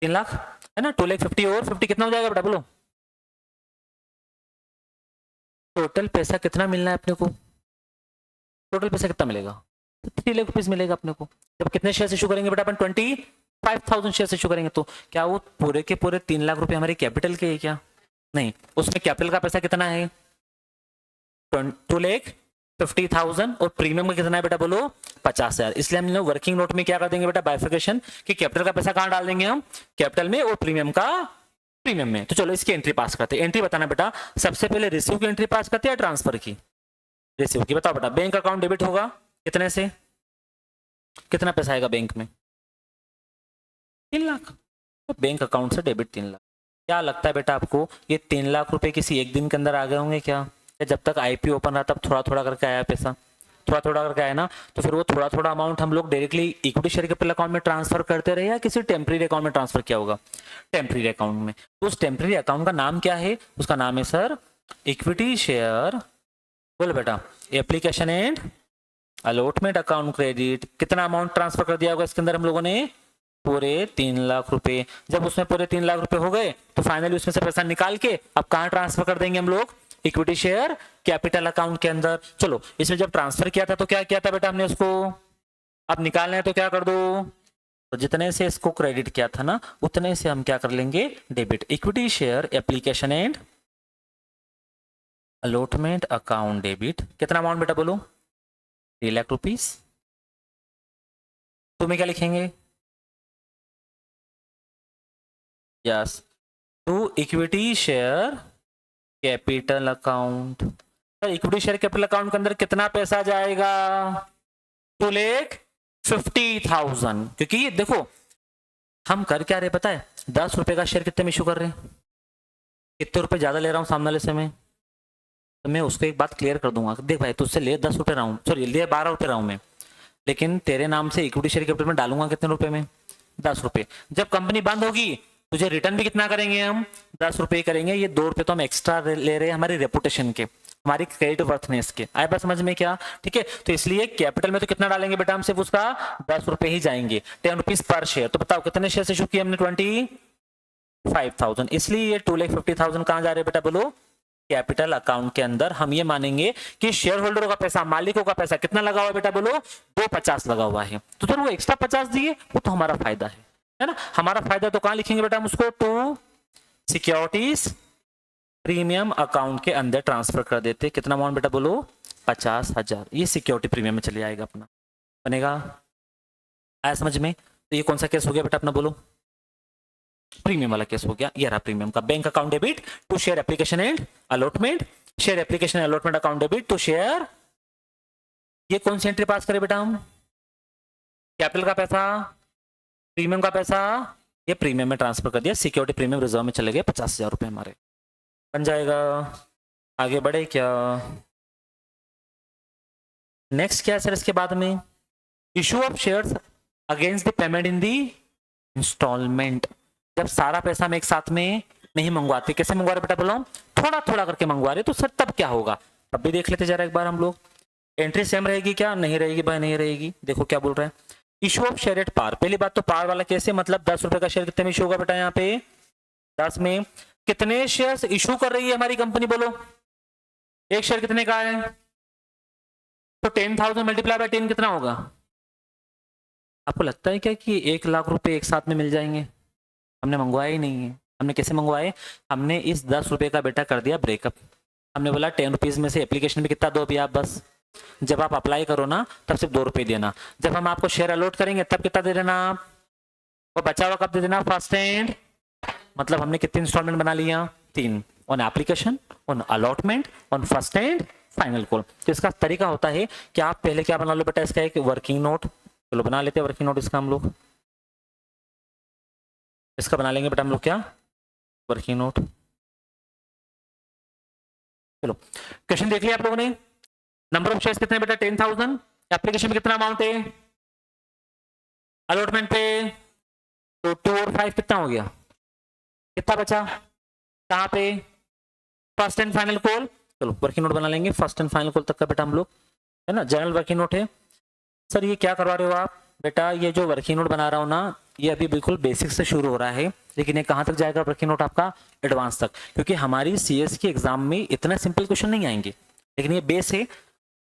3 लाख है ना। 2,50,000 और 50 कितना हो जाएगा बेटा, बोलो टोटल पैसा कितना मिलना है अपने को, टोटल पैसा कितना मिलेगा, 3 लाख रुपीज मिलेगा अपने को। जब कितने शेयर इशू करेंगे बेटा अपन, 25,000 शेयर इशू करेंगे, तो क्या वो पूरे के पूरे 3 लाख रुपए हमारी कैपिटल के है क्या, नहीं, उसमें कैपिटल का पैसा कितना है 2,50,000 और प्रीमियम का कितना है बेटा, बोलो 50,000। इसलिए हम लोग वर्किंग नोट में क्या कर देंगे बेटा, बाइफिकेशन, कि कैपिटल का पैसा कहां डाल देंगे हम, कैपिटल में, और प्रीमियम का प्रीमियम में। तो चलो इसकी एंट्री पास करते हैं। एंट्री बताना बेटा, सबसे पहले रिसीव की एंट्री पास करते हैं या ट्रांसफर की, रिसीव की। बताओ बेटा, बैंक अकाउंट डेबिट होगा कितने से, कितना पैसा आएगा बैंक में, 3 लाख, तो बैंक अकाउंट से डेबिट 3 लाख। क्या लगता है बेटा आपको, ये 3 लाख रुपए किसी एक दिन के अंदर आ गए होंगे क्या, जब तक आईपीओ ओपन रहा तब थोड़ा थोड़ा करके आया पैसा, थोड़ा थोड़ा करके आया ना। तो फिर वो थोड़ा थोड़ा अमाउंट हम लोग directly equity share capital account में ट्रांसफर करते रहे, या किसी टेम्परेरी अकाउंट में ट्रांसफर किया होगा, टेम्परेरी अकाउंट में। तो उस टेम्परेरी अकाउंट का नाम क्या है, उसका नाम है सर इक्विटी शेयर, बोलो बेटा application and allotment account credit. कितना अमाउंट ट्रांसफर कर दिया होगा इसके अंदर हम लोगों ने, पूरे 3 लाख रुपए। जब उसमें पूरे 3 लाख रुपए हो गए तो फाइनली उसमें से पैसा निकाल के अब कहां ट्रांसफर कर देंगे हम लोग, इक्विटी शेयर कैपिटल अकाउंट के अंदर। चलो इसमें जब ट्रांसफर किया था तो क्या किया था बेटा हमने उसको, अब निकालना है तो क्या कर दो, तो जितने से इसको क्रेडिट किया था ना उतने से हम क्या कर लेंगे, debit. Equity share application and allotment account debit. कितना अमाउंट बेटा बोलो, 3 लाख रुपीस। तुम्हें क्या लिखेंगे, yes, to equity share capital account. Sir equity share capital account के अंदर कितना पैसा जाएगा, 2,50,000। क्योंकि ये देखो हम कर क्या रहे पता है, 10 रुपए का शेयर कितने में इशू कर रहे हैं, कितने रुपए ज्यादा ले रहा हूँ सामने वाले से मैं, तो मैं उसको एक बात क्लियर कर दूंगा, देख भाई तुझसे ले 10 रुपए रहा हूँ, सॉरी ले 12 रुपए रहा हूँ मैं, लेकिन तेरे नाम से इक्विटी शेयर कैपिटल में डालूंगा कितने रुपए में, 10 रुपए। जब कंपनी बंद होगी तुझे रिटर्न भी कितना करेंगे हम, 10 रुपए करेंगे। ये 2 रुपए तो हम एक्स्ट्रा ले रहे हैं हमारी रेपुटेशन के, हमारी क्रेडिट वर्थनेस के। आए बात समझ में क्या, ठीक है। तो इसलिए कैपिटल में तो कितना डालेंगे बेटा हम, सिर्फ उसका 10 रुपए ही जाएंगे, 10 रुपीज पर शेयर। तो बताओ कितने शेयर इशू किए हमने, 25,000। इसलिए ये 2,50,000 कहां जा रहे हैं बेटा, बोलो कैपिटल अकाउंट के अंदर। हम ये मानेंगे कि शेयर होल्डरों का पैसा, मालिकों का पैसा कितना लगा हुआ है बेटा, बोलो 250 लगा हुआ है। तो सर वो एक्स्ट्रा 50 दिए, वो तो हमारा फायदा है ना। हमारा फायदा तो कहां लिखेंगे बेटा हम उसको, टू सिक्योरिटीज प्रीमियम अकाउंट के अंदर ट्रांसफर कर देते। कितना अमाउंट बेटा बोलो, 50,000। ये सिक्योरिटी प्रीमियम में चले जाएगा अपना, बनेगा। आया समझ में। तो ये कौन सा केस हो गया बेटा अपना, बोलो प्रीमियम वाला केस हो गया। ये रहा प्रीमियम का, bank account debit to share application and allotment, share application allotment account debit to share. ये कौन सी एंट्री पास करे बेटा हम, कैपिटल का पैसा प्रीमियम का पैसा ये प्रीमियम में ट्रांसफर कर दिया, सिक्योरिटी प्रीमियम रिजर्व में चले गए 50,000 रुपये हमारे, बन जाएगा। आगे बढ़े क्या? नेक्स्ट क्या है सर इसके बाद में? Issue of shares against the payment in the instalment. जब सारा पैसा हम एक साथ में नहीं मंगवाते, कैसे मंगवा रहे बेटा बोलो? थोड़ा थोड़ा करके मंगवा रहे, तो सर तब क्या होगा? तब भी देख लेते जरा एक बार हम लोग। एंट्री सेम रहेगी क्या? नहीं रहेगी भाई, नहीं रहेगी। देखो क्या बोल रहे हैं, issue of share at par. पहली बात तो पार वाला कैसे, मतलब 10 रुपए का शेयर कितने में इशू होगा बेटा? यहाँ पे 10 में कितने शेयर्स इशू कर रही है हमारी कंपनी बोलो? एक शेयर कितने का है? तो 10,000 मल्टीप्लाई बाय 10 कितना होगा? आपको लगता है क्या कि 1,00,000 रुपए एक साथ में मिल जाएंगे? हमने मंगवाया ही नहीं है। हमने कैसे मंगवाए? हमने इस 10 रुपए का बेटा कर दिया ब्रेकअप। हमने बोला 10 रुपीज में से एप्लीकेशन में कितना दो अभी आप? बस जब आप अप्लाई करो ना तब सिर्फ 2 रुपए देना, जब हम आपको शेयर अलॉट करेंगे तब कितना दे देना आप, और बचा हुआ कब दे देना? First and. मतलब हमने कितनी इंस्टॉलमेंट बना लिया? 3, on application, on allotment, on first and final call. तो इसका तरीका होता है कि आप पहले क्या बना लो बेटा, इसका एक वर्किंग नोट। चलो बना लेते हैं वर्किंग नोट इसका हम लोग। इसका बना लेंगे बेटा हम लोग क्या, वर्किंग नोट। चलो क्वेश्चन देख लिया आप लोगों ने। नंबर ऑफ शेयर्स कितने बेटा? 10,000। एप्लीकेशन में कितना अमाउंट है? अलॉटमेंट पे तो 2 और 5 कितना हो गया? कितना बचा? कहाँ पे? First and final call. चलो वर्किंग नोट बना लेंगे फर्स्ट एंड फाइनल कॉल तक का बेटा हम लोग, है ना। जनरल वर्किंग नोट है। सर ये क्या करवा रहे हो आप बेटा? ये जो वर्किंग नोट बना रहा हूँ ना, ये अभी बिल्कुल बेसिक से शुरू हो रहा है, लेकिन ये कहाँ तक जाएगा वर्किंग नोट आपका? एडवांस तक। क्योंकि हमारी सीएस की एग्जाम में इतना सिंपल क्वेश्चन नहीं आएंगे, लेकिन ये बेस है।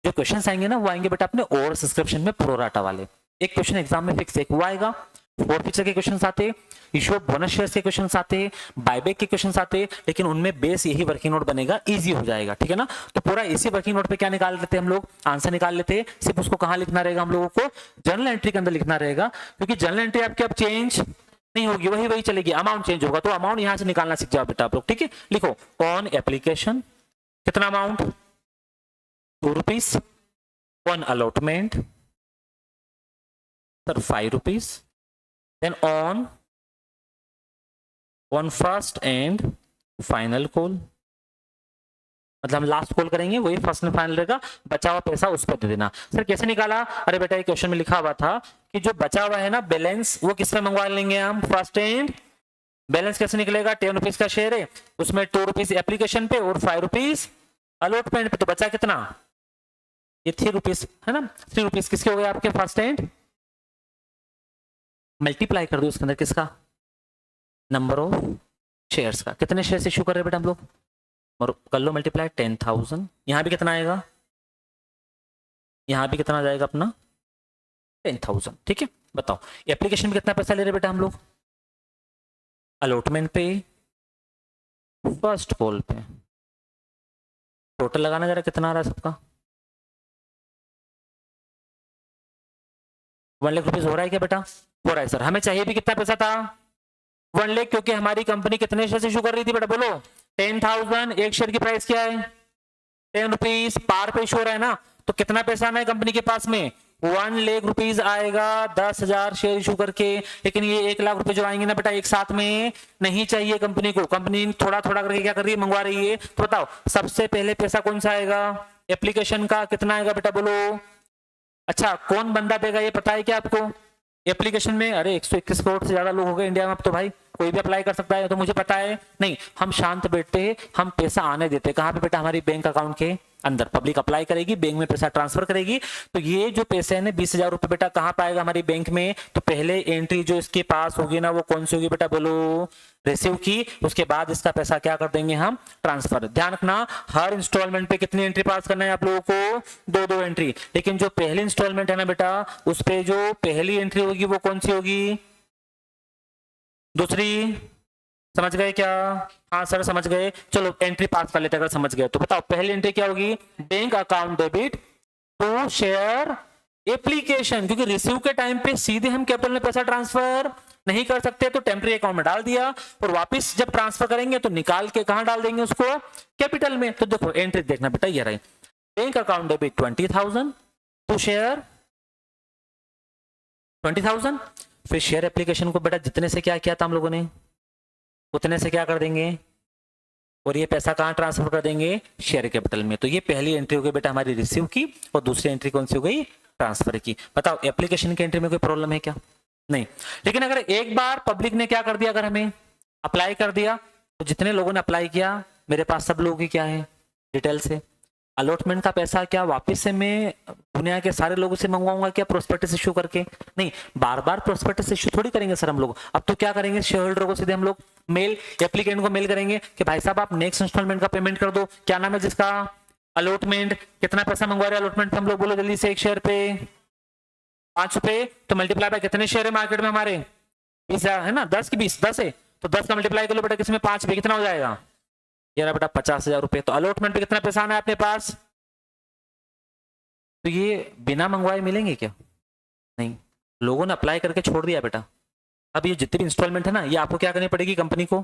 जो क्वेश्चन आएंगे ना वो आएंगे बेटा अपने ओवर सब्सक्रिप्शन में प्रोराटा वाले। एक क्वेश्चन एग्जाम में फिक्स एक वो आएगा, फोरफीचर के क्वेश्चन आते, इशू ऑफ बोनस शेयर्स के क्वेश्चन आते, बायबैक के क्वेश्चन आते, लेकिन उनमें बेस यही वर्किंग नोट बनेगा, इजी हो जाएगा, ठीक है ना। तो पूरा इसी वर्किंग नोट पे क्या निकाल लेते हैं हम लोग? आंसर निकाल लेते हैं। सिर्फ उसको कहाँ लिखना रहेगा हम लोगों को? जर्नल एंट्री के अंदर लिखना रहेगा, क्योंकि जर्नल एंट्री आपकी अब चेंज नहीं होगी, वही वही चलेगी, अमाउंट चेंज होगा। तो अमाउंट यहां से निकालना सीख जाओ बेटा आप लोग, ठीक है। लिखो ऑन एप्लीकेशन कितना amount? 2 rupees. On allotment sir 5 rupees. Then on first and final call, मतलब हम लास्ट कॉल करेंगे वही फर्स्ट एंड फाइनल रहेगा, बचा हुआ पैसा उस पर दे देना। सर कैसे निकाला? अरे बेटा ये क्वेश्चन में लिखा हुआ था कि जो बचा हुआ है ना बैलेंस, वो किस में मंगवा लेंगे हम? First and. बैलेंस कैसे निकलेगा? 10 रुपीज का शेयर है, उसमें 2 रुपीज एप्लीकेशन पे और 5 रुपीज अलॉटमेंट पे, तो बचा कितना? ये 3 रुपीज है ना। 3 रुपीज किसके हो गए आपके? First and. मल्टीप्लाई कर दो इसके अंदर किसका? नंबर ऑफ शेयर्स का। कितने शेयर्स इशू कर रहे हैं बेटा हम लोग? और कर लो मल्टीप्लाई 10,000। यहां भी कितना आएगा? यहां भी कितना जाएगा अपना? 10,000, ठीक है। बताओ एप्लीकेशन में कितना पैसा ले रहे बेटा हम लोग? अलॉटमेंट पे, फर्स्ट कॉल पे। टोटल लगाना जरा कितना आ रहा है सबका? 1 लाख रुपीज हो रहा है क्या बेटा? हो रहा है सर। हमें चाहिए भी कितना पैसा था? 1 लाख, क्योंकि हमारी कंपनी कितने शेयर इशू कर रही थी बेटा बोलो? 10,000। एक शेयर की प्राइस क्या है? 10 रुपीज। पार पे इशू हो रहा है ना, तो कितना पैसा आना है कंपनी के पास में? 1 लाख रुपीज आएगा 10,000 शेयर इशू करके। लेकिन ये 1 लाख रुपए जो आएंगे ना बेटा एक साथ में नहीं चाहिए कंपनी को। कंपनी थोड़ा थोड़ा करके क्या कर रही है? मंगवा रही है। तो बताओ सबसे पहले पैसा कौन सा आएगा? एप्लीकेशन का। कितना आएगा बेटा बोलो? अच्छा कौन बंदा देगा ये पता है क्या आपको? एप्लीकेशन में अरे 121 करोड़ से ज्यादा लोग हो गए इंडिया में, अब तो भाई कोई भी अप्लाई कर सकता है, तो मुझे पता है। नहीं, हम शांत बैठते हैं, हम पैसा आने देते। कहाँ पे बेटा? हमारी बैंक अकाउंट के अंदर। पब्लिक अप्लाई करेगी, बैंक में पैसा ट्रांसफर करेगी, तो ये जो पैसे हैं 20,000 रुपए बेटा कहाँ पाएगा? हमारी बैंक में। तो पहले एंट्री जो इसके पास होगी ना वो कौन सी होगी बेटा बोलो? रिसीव की। उसके बाद इसका पैसा क्या कर देंगे हम? ट्रांसफर। ध्यान रखना हर इंस्टॉलमेंट पे कितनी एंट्री पास करना है आप लोगों को? 2-2 एंट्री। लेकिन जो पहली इंस्टॉलमेंट है ना बेटा, उस पे जो पहली एंट्री होगी वो कौन सी होगी? दूसरी। समझ गए क्या? हाँ सर समझ गए। चलो एंट्री पास कर लेते अगर समझ गए तो। बताओ पहली एंट्री क्या होगी? Bank account debit to share application, क्योंकि रिसीव के टाइम पे सीधे हम कैपिटल में पैसा ट्रांसफर नहीं कर सकते, तो टेम्पररी अकाउंट में डाल दिया, और वापस जब ट्रांसफर करेंगे तो निकाल के कहां डाल देंगे उसको? कैपिटल में। तो देखो एंट्री देखना बेटा ये रही, bank account debit 20,000 to share 20,000, फिर शेयर एप्लीकेशन को बेटा जितने से क्या किया था हम लोगों ने उतने से क्या कर देंगे और ये पैसा कहाँ ट्रांसफर कर देंगे शेयर कैपिटल में। तो ये पहली एंट्री हो गई बेटा हमारी रिसीव की और दूसरी एंट्री कौन सी हो गई ट्रांसफर की। बताओ एप्लीकेशन की एंट्री में कोई प्रॉब्लम है क्या? नहीं। लेकिन अगर एक बार पब्लिक ने क्या कर दिया, अगर हमें अप्लाई कर दिया तो जितने लोगों ने अप्लाई किया मेरे पास सब लोगों की क्या है डिटेल से अलॉटमेंट का पैसा क्या वापस से मैं दुनिया के सारे लोगों से मंगवाऊंगा क्या प्रोस्पेक्टस इश्यू करके? नहीं, बार बार प्रोस्पेक्टस इश्यू थोड़ी करेंगे सर हम लोग। अब तो क्या करेंगे शेयर होल्डर को सीधे हम लोग मेल एप्लीकेंट को मेल करेंगे कि भाई साहब आप नेक्स्ट इंस्टॉलमेंट का पेमेंट कर दो। क्या नाम है जिसका अलॉटमेंट, कितना पैसा मंगवा रहे हैं अलॉटमेंट पे हम लोग बोलो जल्दी से। एक शेयर पे 5 रुपए तो मल्टीप्लाई बाय कितने शेयर है मार्केट में हमारे 20 है ना, 10 की 20 10 है तो 10 का मल्टीप्लाई कर लो बेटा किसमें 5 पे कितना हो जाएगा ये बेटा 50,000 रुपए। तो अलॉटमेंट पे कितना पैसा आना है अपने पास? तो ये बिना मंगवाए मिलेंगे क्या? नहीं, लोगों ने अप्लाई करके छोड़ दिया बेटा। अब ये जितनी भी इंस्टॉलमेंट है ना ये आपको क्या करनी पड़ेगी कंपनी को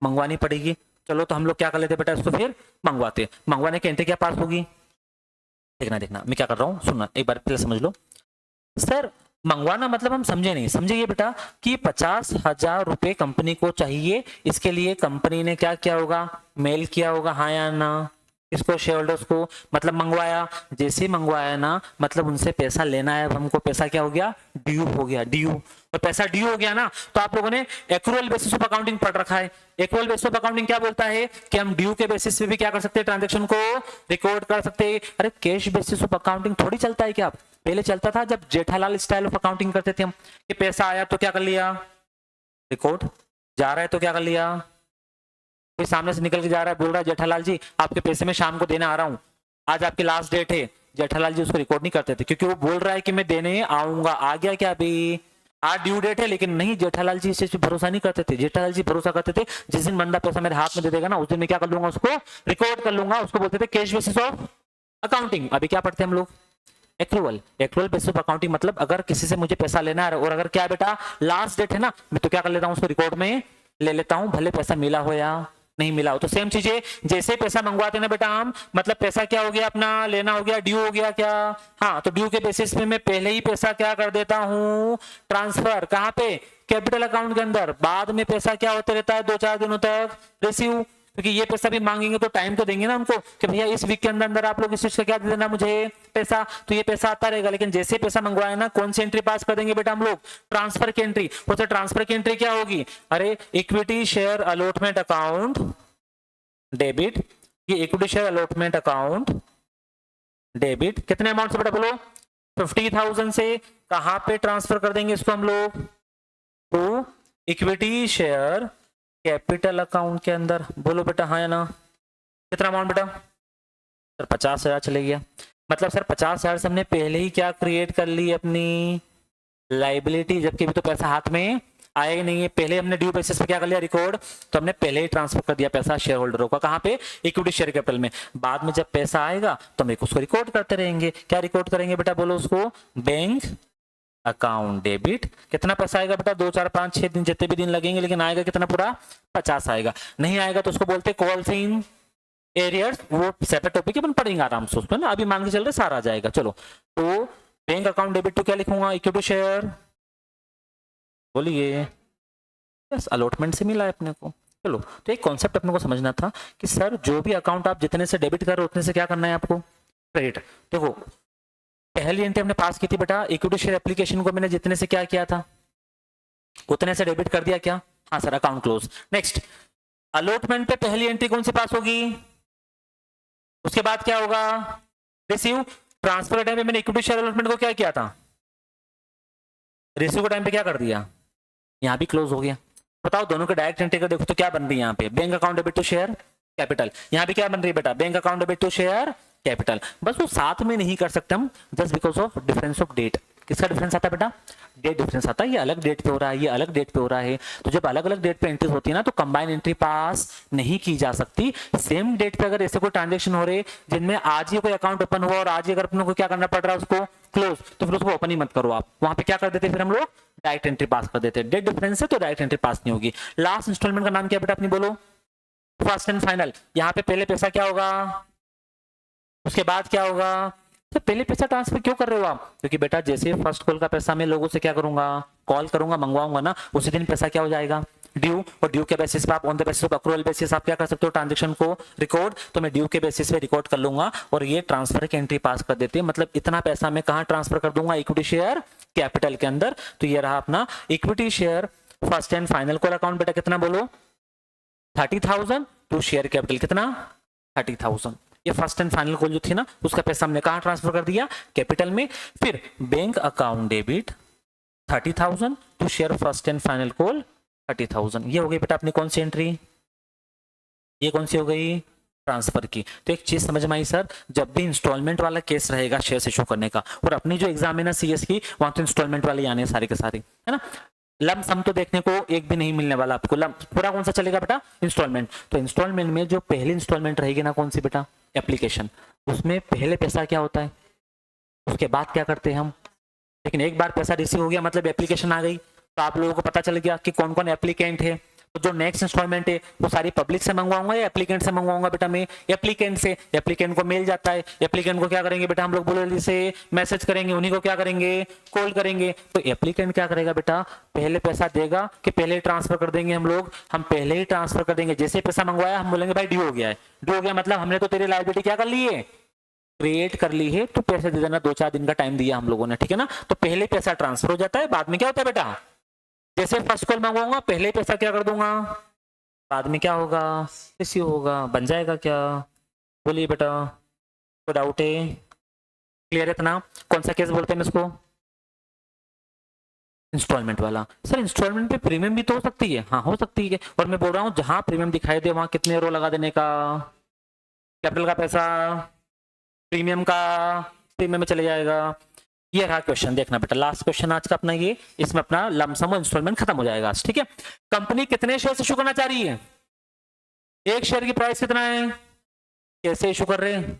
मंगवानी पड़ेगी। चलो तो हम लोग क्या कर लेते बेटा इसको फिर मंगवाते। मंगवाने की एंट्री क्या पास होगी देखना देखना मैं क्या कर रहा हूँ सुनना एक बार पहले समझ लो। सर मंगवाना मतलब हम समझे नहीं, समझे ये बेटा कि 50,000 रुपए कंपनी को चाहिए, इसके लिए कंपनी ने क्या किया होगा मेल किया होगा हाँ या ना इसको शेयर होल्डर्स को, मतलब मंगवाया। जैसे ही मंगवाया ना मतलब उनसे पैसा लेना है, हमको पैसा क्या हो गया ड्यू हो गया ड्यू। और पैसा ड्यू हो गया ना तो आप लोगों ने एक्रूअल बेसिस ऑफ अकाउंटिंग पढ़ रखा है। एक्रूअल बेसिस ऑफ अकाउंटिंग क्या बोलता है कि हम ड्यू के बेसिस पे भी क्या कर सकते हैं ट्रांजेक्शन को रिकॉर्ड कर सकते हैं। अरे कैश बेसिस ऑफ अकाउंटिंग थोड़ी चलता है क्या? पहले चलता था जब जेठालाल स्टाइल ऑफ अकाउंटिंग करते थे हम कि पैसा आया तो क्या कर लिया रिकॉर्ड, जा रहा है तो क्या कर लिया, कोई सामने से निकल के जा रहा है बोल रहा है जेठालाल जी आपके पैसे में शाम को देने आ रहा हूं, आज आपकी लास्ट डेट है। जेठालाल जी उसको रिकॉर्ड नहीं करते थे क्योंकि वो बोल रहा है कि मैं देने आऊंगा, आ गया क्या अभी आज ड्यू डेट है। लेकिन नहीं जेठालाल जी इस चीज पे भरोसा नहीं करते थे। जेठालाल जी भरोसा करते थे जिस दिन बंदा पैसा मेरे हाथ में दे देगा ना उस दिन मैं क्या कर लूंगा उसको रिकॉर्ड कर लूंगा। उसको बोलते थे कैश बेसिस ऑफ अकाउंटिंग। अभी क्या पढ़ते हैं हम लोग accrual. Accrual basis of accounting मतलब अगर किसी से मुझे पैसा लेना है और अगर क्या बेटा लास्ट डेट है ना मैं तो क्या कर लेता हूँ उसको रिकॉर्ड में ले लेता हूँ भले पैसा मिला हो या नहीं मिला हो। तो सेम चीज है जैसे पैसा मंगवाते ना बेटा हम मतलब पैसा क्या हो गया अपना लेना हो गया ड्यू हो गया क्या, हाँ तो ड्यू के बेसिस पे मैं पहले ही पैसा क्या कर देता हूँ ट्रांसफर कहाँ पे कैपिटल अकाउंट के अंदर। बाद में पैसा क्या होते रहता है 2-4 दिनों तक रिसीव, क्योंकि ये पैसा भी मांगेंगे तो टाइम तो देंगे ना उनको कि भैया इस वीक के अंदर अंदर आप लोग इस चीज का क्या दे देना मुझे पैसा, तो ये पैसा आता रहेगा। लेकिन जैसे पैसा मंगवाए ना कौन सी एंट्री पास कर देंगे बेटा हम लोग ट्रांसफर की एंट्री। तो ट्रांसफर की एंट्री क्या होगी अरे equity share allotment account debit, ये equity share allotment account debit कितने अमाउंट से बेटा बोलो 50,000 से कहां पे ट्रांसफर कर देंगे इसको हम लोग तो इक्विटी शेयर कैपिटल अकाउंट के अंदर। बोलो बेटा हाँ या ना, कितना अमाउंट बेटा सर 50,000 चले गया। मतलब सर 50,000 से हमने पहले ही क्या क्रिएट कर ली अपनी लाइबिलिटी, जबकि भी तो पैसा हाथ में आया ही नहीं है। पहले हमने ड्यू बेसिस पे क्या कर लिया रिकॉर्ड, तो हमने पहले ही ट्रांसफर कर दिया पैसा शेयर होल्डरों का कहाँ पे इक्विटी शेयर कैपिटल में। बाद में जब पैसा आएगा तो हम उसको रिकॉर्ड करते रहेंगे। क्या रिकॉर्ड करेंगे बेटा बोलो उसको बैंक अकाउंट डेबिट। कितना पैसा आएगा बेटा 2 4 5 6 दिन जितने भी दिन लगेंगे, लेकिन आएगा कितना पूरा 50 आएगा। नहीं आएगा तो उसको बोलते कॉल्स इन एरियर्स, वो सेपरेट टॉपिक अपन पढ़ेंगे आराम से उसमें ना, अभी मान के चल रहे सारा आ जाएगा। चलो तो बैंक अकाउंट डेबिट तो क्या लिखूंगा इक्विटी शेयर, बोलिए यस अलॉटमेंट से मिला है अपने को। चलो तो एक कॉन्सेप्ट अपने को समझना था कि सर जो भी अकाउंट आप जितने से डेबिट कर रहे हो उतने से क्या करना है आपको क्रेडिट। देखो पहली एंट्री हमने पास की थी बेटा इक्विटी शेयर एप्लीकेशन को मैंने जितने से क्या किया था उतने से डेबिट कर दिया क्या, हाँ sir account close. Next allotment पे पहली एंट्री कौन सी पास होगी, उसके बाद क्या होगा रिसीव। ट्रांसफर के टाइम पे मैंने इक्विटी शेयर अलॉटमेंट को क्या किया था रिसीव के टाइम पे क्या कर दिया, यहाँ भी क्लोज हो गया। बताओ दोनों के डायरेक्ट एंट्री का देखो तो क्या बन रही है यहाँ पे bank account debit to share capital, यहाँ भी क्या बन रही है बेटा bank account debit to share capital. बस वो साथ में नहीं कर सकते हम just because of difference of date. किसका डिफरेंस आता है बेटा डेट डिफरेंस आता है, ये अलग डेट पे हो रहा है ये अलग डेट पे हो रहा है। तो जब अलग अलग डेट पे एंट्रीज होती है ना तो कंबाइन एंट्री पास नहीं की जा सकती। सेम डेट पे अगर ऐसे कोई ट्रांजेक्शन हो रहे जिनमें आज ही कोई अकाउंट ओपन हुआ और आज ही अगर अपने को क्या करना पड़ रहा है उसको क्लोज, तो फिर उसको ओपन ही मत करो आप, वहां पे क्या कर देते फिर हम लोग डायरेक्ट एंट्री पास कर देते। डेट डिफरेंस है तो डायरेक्ट एंट्री पास नहीं होगी। लास्ट इंस्टॉलमेंट का नाम क्या बेटा अपनी बोलो फर्स्ट एंड फाइनल। यहाँ पे पहले पैसा क्या होगा उसके बाद क्या होगा तो पहले पैसा ट्रांसफर क्यों कर रहे हो आप? क्योंकि बेटा जैसे फर्स्ट कॉल का पैसा मैं लोगों से क्या करूंगा, कॉल करूंगा, मंगवाऊंगा ना, उसी दिन पैसा क्या हो जाएगा, ड्यू। और ड्यू के बेसिस पे आप on the basis of accrual basis आप क्या कर सकते हो, ट्रांजेक्शन को रिकॉर्ड। तो मैं ड्यू के बेसिस पे रिकॉर्ड कर लूंगा और ये ट्रांसफर की एंट्री पास कर देते हैं। मतलब इतना पैसा मैं कहाँ ट्रांसफर कर दूंगा, इक्विटी शेयर कैपिटल के अंदर। तो ये रहा अपना equity share first and final call account. बेटा कितना बोलो, 30,000 टू शेयर कैपिटल कितना, 30,000। ये फर्स्ट एंड फाइनल कॉल जो थी ना, उसका पैसा हमने कहाँ ट्रांसफर कर दिया, कैपिटल में। फिर bank account debit 30,000 to share first and final call 30,000। ये हो गई बेटा अपनी कौन सी एंट्री, ये कौन सी हो गई, ट्रांसफर की। तो एक चीज समझ में आई सर, जब भी इंस्टॉलमेंट वाला केस रहेगा शेयर इशू करने का, और अपनी जो एग्जाम है ना सीएस की, वहां तो इंस्टॉलमेंट वाले आने सारे के सारे, है ना। लम सम तो देखने को एक भी नहीं मिलने वाला आपको, लम पूरा कौन सा चलेगा बेटा, इंस्टॉलमेंट। तो इंस्टॉलमेंट में जो पहली इंस्टॉलमेंट रहेगी ना, कौन सी बेटा, एप्लीकेशन, उसमें पहले पैसा क्या होता है, उसके बाद क्या करते हैं हम। लेकिन एक बार पैसा रिसीव हो गया मतलब एप्लीकेशन आ गई, तो आप लोगों को पता चल गया कि कौन कौन एप्लीकेंट है। तो जो नेक्स्ट इंस्टॉलमेंट है वो सारी पब्लिक से मंगवाऊंगा या एप्लीकेंट से मंगवाऊंगा बेटा, मैं एप्लीकेंट से। एप्लीकेंट को मेल जाता है, एप्लीकेंट को क्या करेंगे बेटा हम लोग बोले से मैसेज करेंगे, उन्हीं को क्या करेंगे, कॉल करेंगे। तो एप्लीकेंट क्या करेगा बेटा, पहले पैसा देगा कि पहले ट्रांसफर कर देंगे हम लोग, हम पहले ही ट्रांसफर कर देंगे। जैसे पैसा मंगवाया हम बोलेंगे भाई ड्यू हो गया है, ड्यू हो गया मतलब हमने तो तेरी लायबिलिटी क्या कर ली है, क्रिएट कर ली है, तो पैसे दे देना, 2-4 दिन का टाइम दिया हम लोगों ने, ठीक है ना। तो पहले पैसा ट्रांसफर हो जाता है, बाद में क्या होता है बेटा, जैसे फर्स्ट कॉल मंगवाऊंगा पहले पैसा क्या कर दूंगा, बाद में क्या होगा, रिसीव होगा, बन जाएगा क्या, बोलिए बेटा, कोई डाउट है, क्लियर है इतना। कौन सा केस बोलते हैं इसको, इंस्टॉलमेंट वाला। सर इंस्टॉलमेंट पे प्रीमियम भी तो हो सकती है, हाँ हो सकती है। और मैं बोल रहा हूँ जहां प्रीमियम दिखाई दे वहां कितने रो लगा देने का, कैपिटल का पैसा प्रीमियम का, प्रीमियम में चले जाएगा। ये रहा क्वेश्चन, देखना बेटा लास्ट क्वेश्चन आज का अपना ये, इसमें अपना लमसम और इंस्टॉलमेंट खत्म हो जाएगा आज, ठीक है। कंपनी कितने शेयर इशू करना चाह रही है, एक शेयर की प्राइस कितना है, कैसे इशू कर रहे हैं,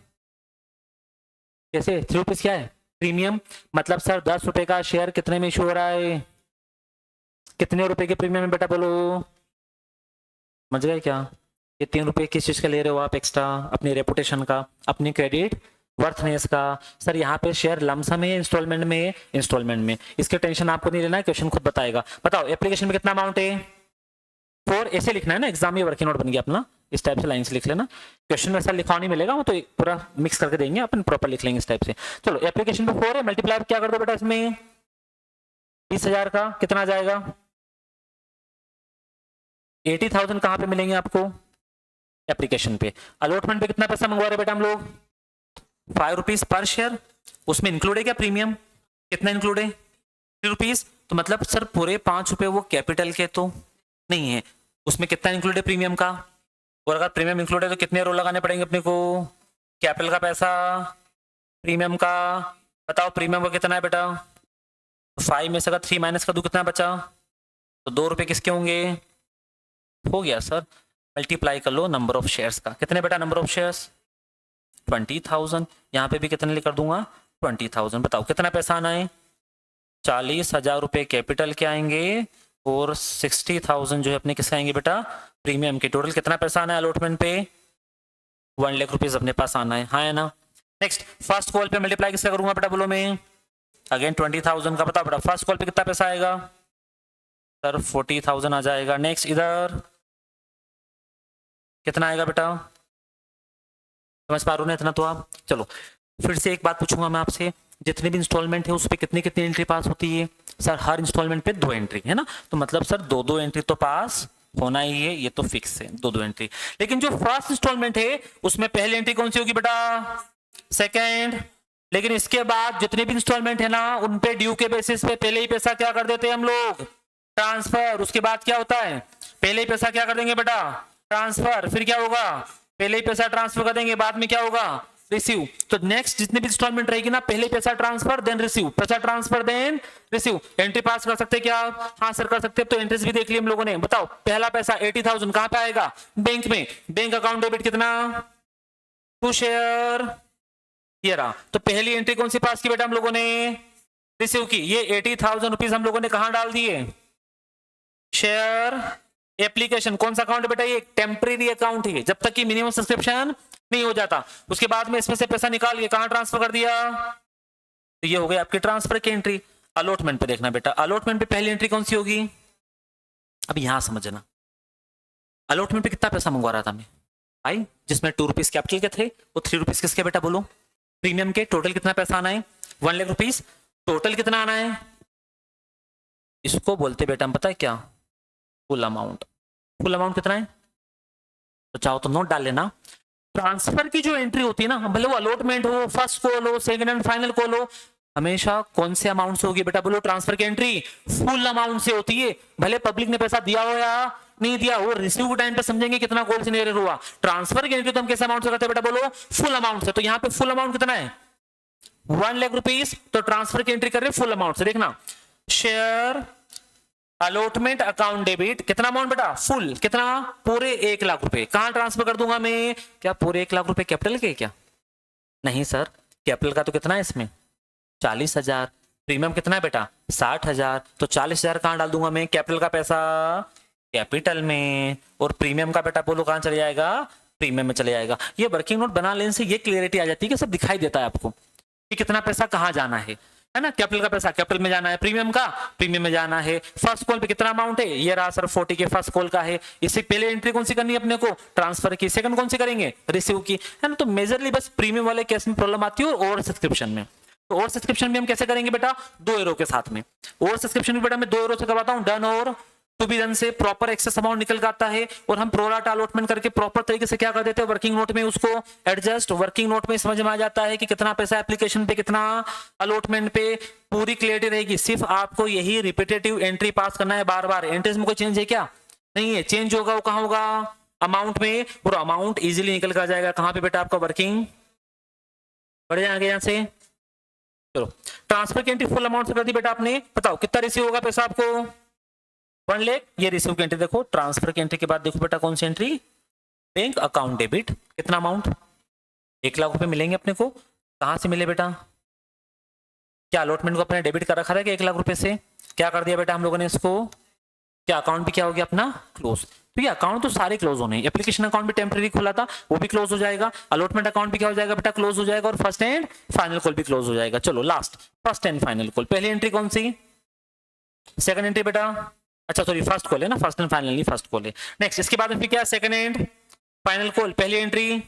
कैसे 3 रुपीज क्या है प्रीमियम, मतलब सर 10 रुपए का शेयर कितने में इशू हो रहा है, कितने रुपए के प्रीमियम में बेटा बोलो, समझ गए क्या। ये 3 रुपए किस चीज का ले रहे हो आप एक्स्ट्रा, अपनी रेपुटेशन का, अपनी क्रेडिट वर्थनेस का। सर यहाँ पे शेयर लमसम है, इंस्टॉलमेंट में, इंस्टॉलमेंट में, इसके टेंशन आपको नहीं लेना है, क्वेश्चन खुद बताएगा। बताओ एप्लीकेशन में कितना अमाउंट है, 4, ऐसे लिखना है ना, एग्जाम में वर्किंग नोट बन गया अपना, इस टाइप से लाइंस लिख लेना। क्वेश्चन में ऐसा लिखा नहीं मिलेगा, वो तो पूरा मिक्स करके देंगे, अपन प्रॉपर लिख लेंगे इस टाइप से। चलो एप्लीकेशन पे 4 है, मल्टीप्लाई क्या कर दो बेटा इसमें, 20,000 का कितना आ जाएगा, 80,000 कहाँ पे मिलेंगे आपको, एप्लीकेशन पे। अलॉटमेंट पे कितना पैसा मंगवा रहे बेटा हम लोग, 5 रुपीज पर शेयर, उसमें इंक्लूड है क्या प्रीमियम, कितना इंक्लूड है, 3 रुपीज। तो मतलब सर पूरे 5 रुपए वो कैपिटल के तो नहीं है, उसमें कितना इंक्लूड है प्रीमियम का, और अगर प्रीमियम इंक्लूड है तो कितने रो लगाने पड़ेंगे अपने को, कैपिटल का पैसा, प्रीमियम का। बताओ प्रीमियम का कितना है बेटा, 5 में से अगर 3 माइनस कर दूं कितना बचा, तो 2 रुपए किसके होंगे, हो गया सर। मल्टीप्लाई कर लो नंबर ऑफ शेयर्स का, कितने बेटा नंबर ऑफ शेयर्स 20,000, यहाँ पे भी कितने कर दूंगा 20,000। बताओ कितना पैसा आना है, 40,000 रुपए कैपिटल के आएंगे और 60,000 जो है अपने किसके आएंगे बेटा, प्रीमियम के। टोटल कितना पैसा आना है अलॉटमेंट पे, 1 लाख रुपीज अपने पास आना है, हाँ है ना। नेक्स्ट फर्स्ट कॉल पे मल्टीप्लाई किसका करूंगा बेटा बोलो, मैं अगेन 20,000 का। बताओ बेटा फर्स्ट कॉल पे कितना पैसा आएगा, सर 40,000 आ जाएगा। नेक्स्ट इधर कितना आएगा बेटा, समझ पा रहे हो ना इतना तो आप। चलो फिर से एक बात पूछूंगा मैं आपसे, जितने भी इंस्टॉलमेंट है उस पर कितनी कितनी एंट्री पास होती है, सर हर इंस्टॉलमेंट पे 2 एंट्री है ना, तो मतलब सर 2-2 एंट्री तो पास होना ही है, ये तो फिक्स है 2-2 एंट्री। लेकिन जो फर्स्ट इंस्टॉलमेंट है उसमें पहली एंट्री कौन सी होगी बेटा, सेकेंड। लेकिन इसके बाद जितने भी इंस्टॉलमेंट है ना उन पे ड्यू के बेसिस पे पहले ही पैसा क्या कर देते हैं हम लोग, ट्रांसफर। उसके बाद क्या होता है, पहले ही पैसा क्या कर देंगे बेटा, ट्रांसफर। फिर क्या होगा, पहले ही पैसा ट्रांसफर कर देंगे, बाद में क्या होगा, रिसीव। तो नेक्स्ट जितने भी इंस्टॉलमेंट रहेगी ना, पहले पैसा ट्रांसफर देन रिसीव, पैसा transfer then receive. Entry pass कर सकते क्या, हाँ सर कर सकते हैं। तो एंट्रीज भी देख ली हम लोगों ने। बताओ पहला पैसा 80,000 कहां पे आएगा, बैंक में, बैंक अकाउंट डेबिट कितना, टू शेयर, ये रहा। तो पहली एंट्री कौन सी पास की बेटा हम लोगों ने, रिसीव की। ये 80,000 रुपीज हम लोगों ने कहां डाल दिए, शेयर एप्लीकेशन। कौन सा अकाउंट है बेटा, ये टेम्परेरी अकाउंट है, जब तक कि मिनिमम सब्सक्रिप्शन नहीं हो जाता। उसके बाद में इसमें से पैसा निकाल के कहां ट्रांसफर कर दिया, तो ये हो गई आपकी ट्रांसफर की एंट्री। अलॉटमेंट पे देखना बेटा, अलॉटमेंट पे पहली एंट्री कौन सी होगी, अब यहां समझना। अलॉटमेंट पे कितना पैसा मंगवा रहा था मैं भाई, जिसमें 2 रुपीज कैपिटल के थे, वो 3 रुपीज किसके बेटा बोलो, प्रीमियम के। टोटल कितना पैसा आना है, 1 लाख रुपीज। टोटल कितना आना है, इसको बोलते बेटा हम पता है क्या, फुल अमाउंट। फुल अमाउंट कितना है, तो चाहो तो नोट डाल लेना। ट्रांसफर की जो एंट्री होती है ना, भले वो अलॉटमेंट हो, फर्स्ट कॉल हो, सेकंड एंड फाइनल कॉल हो, हमेशा कौन से अमाउंट से होगी बेटा बोलो, ट्रांसफर की एंट्री फुल अमाउंट से होती है। भले पब्लिक ने पैसा दिया हो या नहीं दिया, वो रिसीव के टाइम पे समझेंगे कितना कॉल से एरर हुआ। ट्रांसफर की एंट्री तो हम किस अमाउंट से करते हैं बेटा बोलो, फुल अमाउंट से। तो यहाँ पे फुल अमाउंट कितना है, 1 लाख रुपीज। तो ट्रांसफर की एंट्री कर रहे फुल अमाउंट से। देखना, शेयर अलॉटमेंट अकाउंट डेबिट, कितना अमाउंट बेटा, फुल। कितना, पूरे 1 लाख रुपए। कहां ट्रांसफर कर दूंगा मैं, क्या पूरे 1 लाख रुपए कैपिटल के, क्या नहीं सर, कैपिटल का तो कितना है इसमें 40,000, प्रीमियम कितना है बेटा 60,000, तो 40,000 कहां डाल दूंगा मैं, कैपिटल का पैसा कैपिटल में, और प्रीमियम का बेटा बोलो कहां चले जाएगा, प्रीमियम में चले जाएगा। ये वर्किंग नोट बना लेने से ये क्लियरिटी आ जाती है कि सब दिखाई देता है आपको कि कितना पैसा कहां जाना है ना। कैपिटल का पैसा कैपिटल में जाना है, प्रीमियम का प्रीमियम में जाना है। फर्स्ट कॉल पे कितना अमाउंट है, ये रहा सर 40 के फर्स्ट कॉल का है। इससे पहले एंट्री कौन सी करनी है अपने को, ट्रांसफर की। सेकंड कौन सी करेंगे, रिसीव की, है ना। तो मेजरली बस प्रीमियम वाले केस में प्रॉब्लम आती है, और ओवर सब्सक्रिप्शन में। तो ओवर सब्सक्रिप्शन भी हम कैसे करेंगे बेटा, 2 एरो के साथ में। ओवर सब्सक्रिप्शन भी बेटा मैं 2 एरो से करवाता हूं, डन और टू बी डन से प्रॉपर एक्सेस अमाउंट निकल के आता है, और हम प्रोराटा अलॉटमेंट करके प्रॉपर तरीके से क्या कर देते हैं, वर्किंग नोट में उसको एडजस्ट, वर्किंग नोट में समझ में आ जाता है कि कितना पैसा एप्लीकेशन पे, कितना अलॉटमेंट पे, पूरी क्लियरिटी रहेगी। सिर्फ आपको यही रिपीटेटिव एंट्री पास करना है बार बार। एंट्रीज में कोई चेंज है क्या, नहीं है। चेंज होगा वो कहां होगा, अमाउंट में, और अमाउंट इजीली निकल कर आ जाएगा कहां पे बेटा, आपका वर्किंग। बढ़ जाएंगे यहां से, चलो ट्रांसफर की एंट्री फुल अमाउंट से कर दी बेटा आपने। बताओ कितना रिसीव होगा पैसा आपको, 1 लाख। ये रिसीव की एंट्री देखो, ट्रांसफर की एंट्री के बाद देखो बेटा कौन सी एंट्री, बैंक अकाउंट डेबिट। कितना अमाउंट, 1 लाख रुपए मिलेंगे अपने को। कहां से मिले बेटा, क्या अलॉटमेंट को अपने डेबिट कर रखा था कि 1 लाख रुपए से, क्या कर दिया बेटा हम लोगों ने इसको, क्या अकाउंट भी क्या हो गया अपना क्लोज। तो ये अकाउंट तो सारे क्लोज होने, एप्लीकेशन अकाउंट भी टेम्पररी खुला था वो भी क्लोज हो जाएगा, अलॉटमेंट अकाउंट भी क्या हो जाएगा बेटा, क्लोज हो जाएगा, और फर्स्ट एंड फाइनल कॉल भी क्लोज हो जाएगा। चलो last, first and final call. पहली एंट्री कौन सी, सेकंड एंट्री बेटा, अच्छा सॉरी फर्स्ट कॉल है ना, फर्स्ट एंड फाइनल नहीं, फर्स्ट कॉल है। नेक्स्ट इसके बाद में फिर क्या, सेकंड एंड फाइनल कॉल। पहली एंट्री,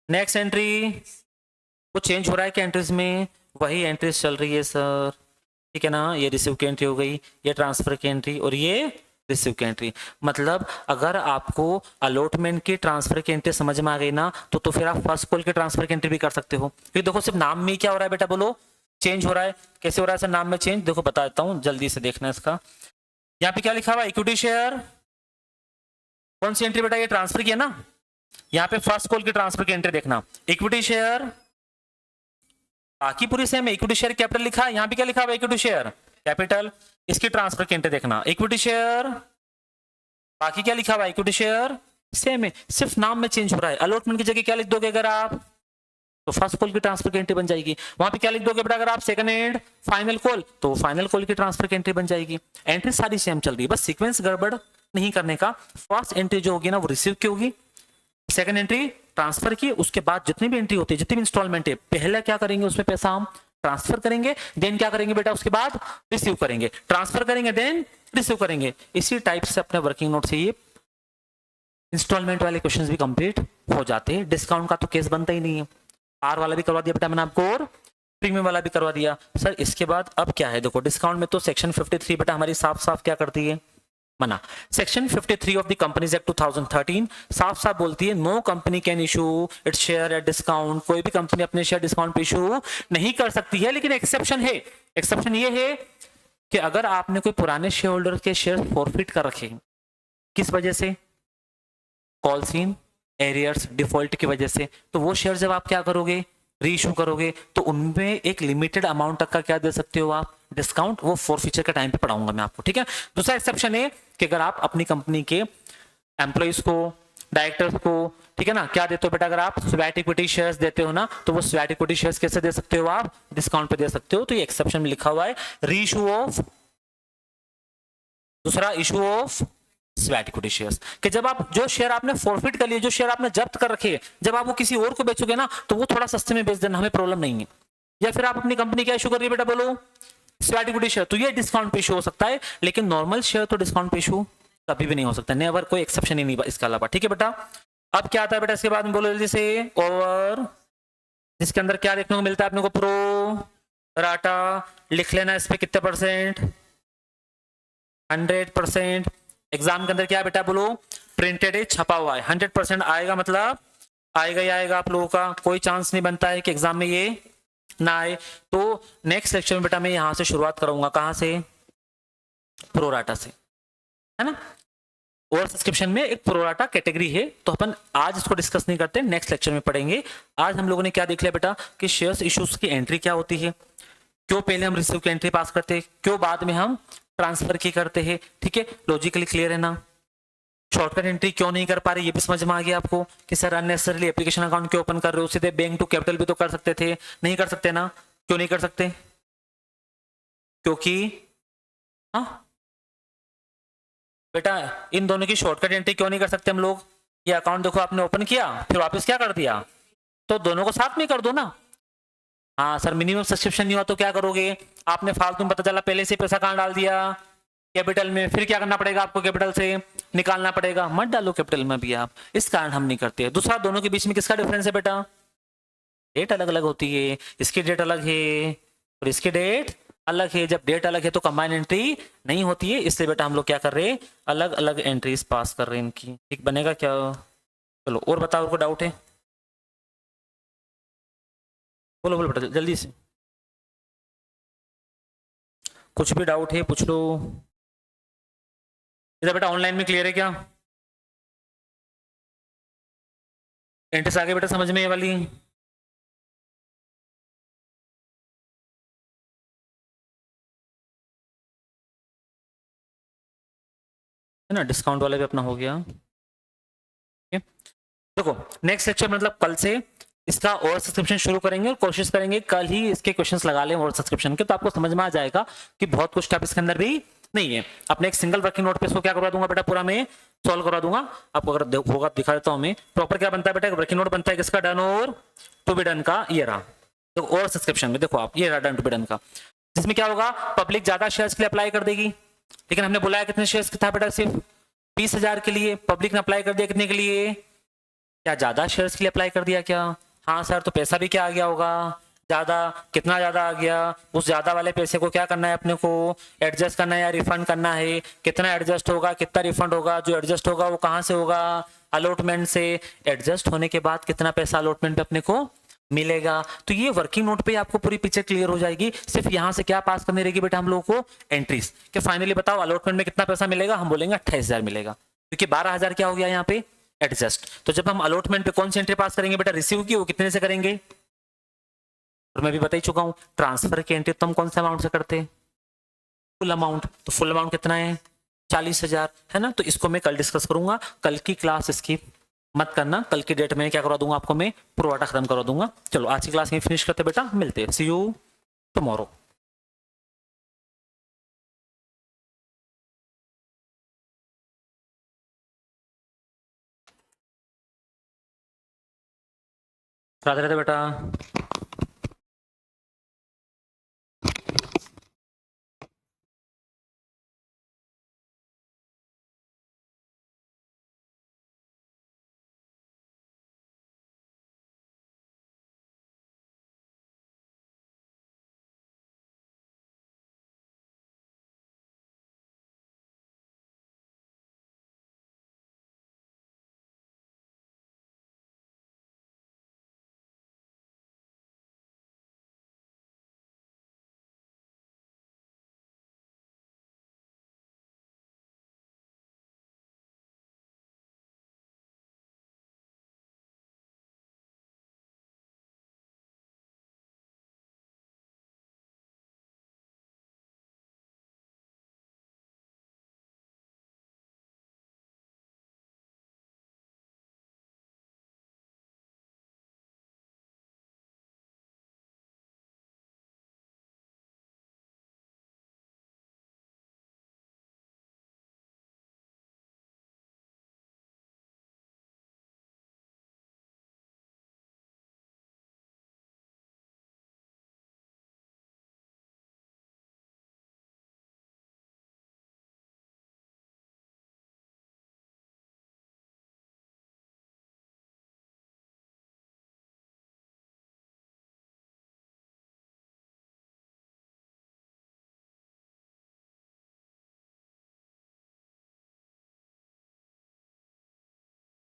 नेक्स्ट एंट्री, कुछ चेंज हो रहा है क्या एंट्रीज में, वही एंट्रीज चल रही है सर, ठीक है ना। ये रिसीव की एंट्री हो गई, ये ट्रांसफर की एंट्री, और ये रिसीव की एंट्री। मतलब अगर आपको अलॉटमेंट की ट्रांसफर की एंट्री समझ में आ गई ना, तो फिर आप फर्स्ट कॉल के ट्रांसफर की एंट्री भी कर सकते हो। क्योंकि देखो सिर्फ नाम में क्या हो रहा है बेटा बोलो, चेंज हो रहा है। कैसे हो रहा है सर नाम में चेंज, देखो बता देता हूँ जल्दी से देखना इसका। यहाँ पे क्या लिखा हुआ, इक्विटी शेयर, कौन सी एंट्री बेटा, ये ट्रांसफर किया ना। यहाँ पे फर्स्ट कॉल की ट्रांसफर की एंट्री देखना, इक्विटी शेयर, बाकी पूरी सेम है। इक्विटी शेयर कैपिटल लिखा है, यहाँ पे क्या लिखा हुआ, इक्विटी शेयर कैपिटल। इसकी ट्रांसफर की एंट्री देखना, इक्विटी शेयर, बाकी क्या लिखा हुआ, इक्विटी शेयर सेम है, सिर्फ नाम में चेंज हो रहा है। अलॉटमेंट की जगह क्या लिख दोगे अगर आप, तो फर्स्ट कॉल की ट्रांसफर की एंट्री बन जाएगी। वहां पे क्या लिख दोगे बेटा अगर आप, सेकंड एंड फाइनल कॉल, तो फाइनल कॉल की ट्रांसफर की एंट्री बन जाएगी। एंट्री सारी सेम चल रही है, बस सीक्वेंस गड़बड़ नहीं करने का। फर्स्ट एंट्री जो होगी ना वो रिसीव की होगी, सेकंड एंट्री ट्रांसफर की, उसके बाद जितनी भी एंट्री होती है, जितनी भी इंस्टॉलमेंट है, पहले क्या करेंगे उसमें पैसा हम ट्रांसफर करेंगे, देन क्या करेंगे बेटा उसके बाद रिसीव करेंगे, ट्रांसफर करेंगे देन रिसीव करेंगे। इसी टाइप से अपने वर्किंग नोट से ये इंस्टॉलमेंट वाले क्वेश्चंस भी कंप्लीट हो जाते हैं। डिस्काउंट का तो केस बनता ही नहीं है, आर वाला भी करवा दिया बेटा मैंने आपको, और प्रीमियम वाला भी करवा दिया सर। इसके बाद अब क्या है, देखो डिस्काउंट में तो सेक्शन 53 बेटा हमारी साफ साफ क्या करती है, मना। Section 53 of the Companies Act 2013 साफ साफ बोलती है, no company can issue its share at discount. कोई भी कंपनी अपने शेयर डिस्काउंट पे इशू नहीं कर सकती है, लेकिन एक्सेप्शन है। एक्सेप्शन ये है कि अगर आपने कोई पुराने शेयर होल्डर के शेयर फॉरफिट कर रखे, किस वजह से, कॉल सीन, एरियर्स, डिफॉल्ट की वजह से, तो वो शेयर जब आप क्या करोगे, री इशू करोगे, तो उनमें एक लिमिटेड अमाउंट तक का क्या दे सकते हो आप, डिस्काउंट। वो फॉरफीचर के टाइम पे पढ़ाऊंगा मैं आपको, ठीक है। दूसरा एक्सेप्शन है कि अगर आप अपनी कंपनी के एम्प्लॉइज को, डायरेक्टर्स को, ठीक है ना, क्या देते हो बेटा, अगर आप स्वैट इक्विटी शेयर्स देते हो ना, तो वो स्वैट इक्विटी शेयर्स कैसे दे सकते हो आप, डिस्काउंट पे दे सकते हो। तो ये एक्सेप्शन में लिखा हुआ है, री इशू ऑफ, दूसरा इशू ऑफ स्वैट इक्विटी शेयर्स कि जब आप जो शेयर आपने फॉरफिट कर लिए, जो शेयर आपने जब्त कर रखे, जब आप वो किसी और को बेचोगे ना तो वो थोड़ा सस्ते में बेच देना, हमें प्रॉब्लम नहीं है। या फिर आप अपनी कंपनी क्या इशू कर रही है बेटा, बोलो स्वैट इक्विटी शेयर, तो ये डिस्काउंट पे इशू हो सकता है, लेकिन नॉर्मल शेयर तो डिस्काउंट पे इशू कभी भी नहीं हो सकता, नेवर, कोई एक्सेप्शन ही नहीं इसके अलावा। ठीक है बेटा। अब क्या आता है बेटा इसके बाद में, बोलो जल्दी से, और जिसके अंदर क्या देखने को मिलता है अपने को, प्रो राटा लिख लेना, इस पे कितने परसेंट, 100%। एग्जाम के अंदर क्या बेटा बोलो, प्रिंटेड है, छपा हुआ है, 100% आएगा, मतलब आएगा ही आएगा आप लोगों का, कोई चांस नहीं बनता है कि एग्जाम में ये ना आए। तो नेक्स्ट लेक्चर में बेटा मैं यहां से शुरुआत करूंगा, कहां से, प्रोराटा से, है ना। और सब्सक्रिप्शन में एक प्रोराटा कैटेगरी है, तो अपन आज इसको डिस्कस नहीं करते, नेक्स्ट लेक्चर में पढ़ेंगे। आज हम लोगों ने क्या देख लिया बेटा कि शेयर्स इश्यूज की एंट्री क्या होती है, क्यों पहले हम रिसीव की एंट्री पास करते हैं, क्यों बाद में हम ट्रांसफर की करते हैं। ठीक है, लॉजिकली क्लियर है ना। शॉर्टकट एंट्री क्यों नहीं कर पा रहे ये भी समझ में आ गया आपको कि सर अननेसेसरली एप्लीकेशन अकाउंट क्यों ओपन कर रहे हो, सीधे बैंक टू कैपिटल भी तो कर सकते थे, नहीं कर सकते ना। क्यों नहीं कर सकते, क्योंकि हाँ बेटा इन दोनों की शॉर्टकट एंट्री क्यों नहीं कर सकते हम लोग, ये अकाउंट देखो आपने ओपन किया फिर वापस क्या कर दिया, तो दोनों को साथ में कर दो ना। हाँ सर मिनिमम सब्सक्रिप्शन नहीं हुआ तो क्या करोगे, आपने फालतू में पता चला पहले से पैसा कहाँ डाल दिया, कैपिटल में, फिर क्या करना पड़ेगा आपको, कैपिटल से निकालना पड़ेगा, मत डालो कैपिटल में भी आप, इस कारण हम नहीं करते। दूसरा, दोनों के बीच में किसका डिफरेंस है बेटा, डेट अलग अलग होती है, इसकी डेट अलग है और इसकी डेट अलग है। जब डेट अलग है तो कंबाइन एंट्री नहीं होती है, इसलिए बेटा हम लोग क्या कर रहे हैं, अलग अलग एंट्रीज पास कर रहे हैं इनकी। ठीक बनेगा क्या, चलो और बताओ, और कोई डाउट है, बोलो बोलो बेटा जल्दी से, कुछ भी डाउट है पूछ लो। इधर बेटा ऑनलाइन में क्लियर है क्या, एंट्रीज आगे बेटा समझ में ये वाली, है ना, डिस्काउंट वाला भी अपना हो गया। देखो नेक्स्ट लेक्चर मतलब कल से इसका और सब्सक्रिप्शन शुरू करेंगे और कोशिश करेंगे कल ही इसके क्वेश्चंस लगा लें और सब्सक्रिप्शन के, तो आपको समझ में आ जाएगा कि बहुत कुछ टॉप इसके अंदर भी नहीं है। अपने एक सिंगल वर्किंग नोट पे इसको क्या करवा दूंगा बेटा, पूरा मैं सॉल्व करवा दूंगा आपको, अगर होगा दिखा देता हूं मैं प्रॉपर क्या बनता है बेटा। वर्किंग नोट बनता है किसका, डन और टू बी डन का, ये रहा। तो और सब्सक्रिप्शन में देखो आप, ये रहा डन टू बी डन का, जिसमें क्या होगा, पब्लिक ज्यादा शेयर्स के लिए अप्लाई कर देगी, लेकिन हमने बुलाया कितने शेयर्स था बेटा, सिर्फ 20,000 के लिए। पब्लिक ने अप्लाई कर दिया कितने के लिए, क्या ज्यादा शेयर्स के लिए अप्लाई कर दिया क्या, हाँ सर, तो पैसा भी क्या आ गया होगा ज्यादा, कितना ज्यादा आ गया, उस ज्यादा वाले पैसे को क्या करना है अपने को, एडजस्ट करना है या रिफंड करना है, कितना एडजस्ट होगा कितना रिफंड होगा, जो एडजस्ट होगा वो कहाँ से होगा, अलॉटमेंट से, एडजस्ट होने के बाद कितना पैसा अलॉटमेंट पे अपने को मिलेगा। तो ये वर्किंग नोट पे आपको पूरी पिक्चर क्लियर हो जाएगी, सिर्फ यहाँ से क्या पास करनी रहेगी बेटा हम लोगों को, एंट्रीज कि फाइनली बताओ अलॉटमेंट में कितना पैसा मिलेगा, हम बोलेंगे 28,000 मिलेगा, क्योंकि 12,000 क्या हो गया यहाँ पे एडजस्ट। तो जब हम अलॉटमेंट पे कौन सी एंट्री पास करेंगे बेटा, रिसीव की, वो कितने से करेंगे, और मैं भी बता ही चुका हूं, ट्रांसफर की एंट्री तो हम कौन से अमाउंट से करते हैं, फुल अमाउंट, तो फुल अमाउंट कितना है 40,000, है ना। तो इसको मैं कल डिस्कस करूंगा, कल की क्लास इसकी मत करना, कल की डेट में क्या करवा दूंगा आपको, मैं प्रोवाटा खत्म करवा दूंगा। चलो आज की क्लास में फिनिश करते बेटा, मिलते हैं, सी यू टुमारो। राधे राधे बेटा।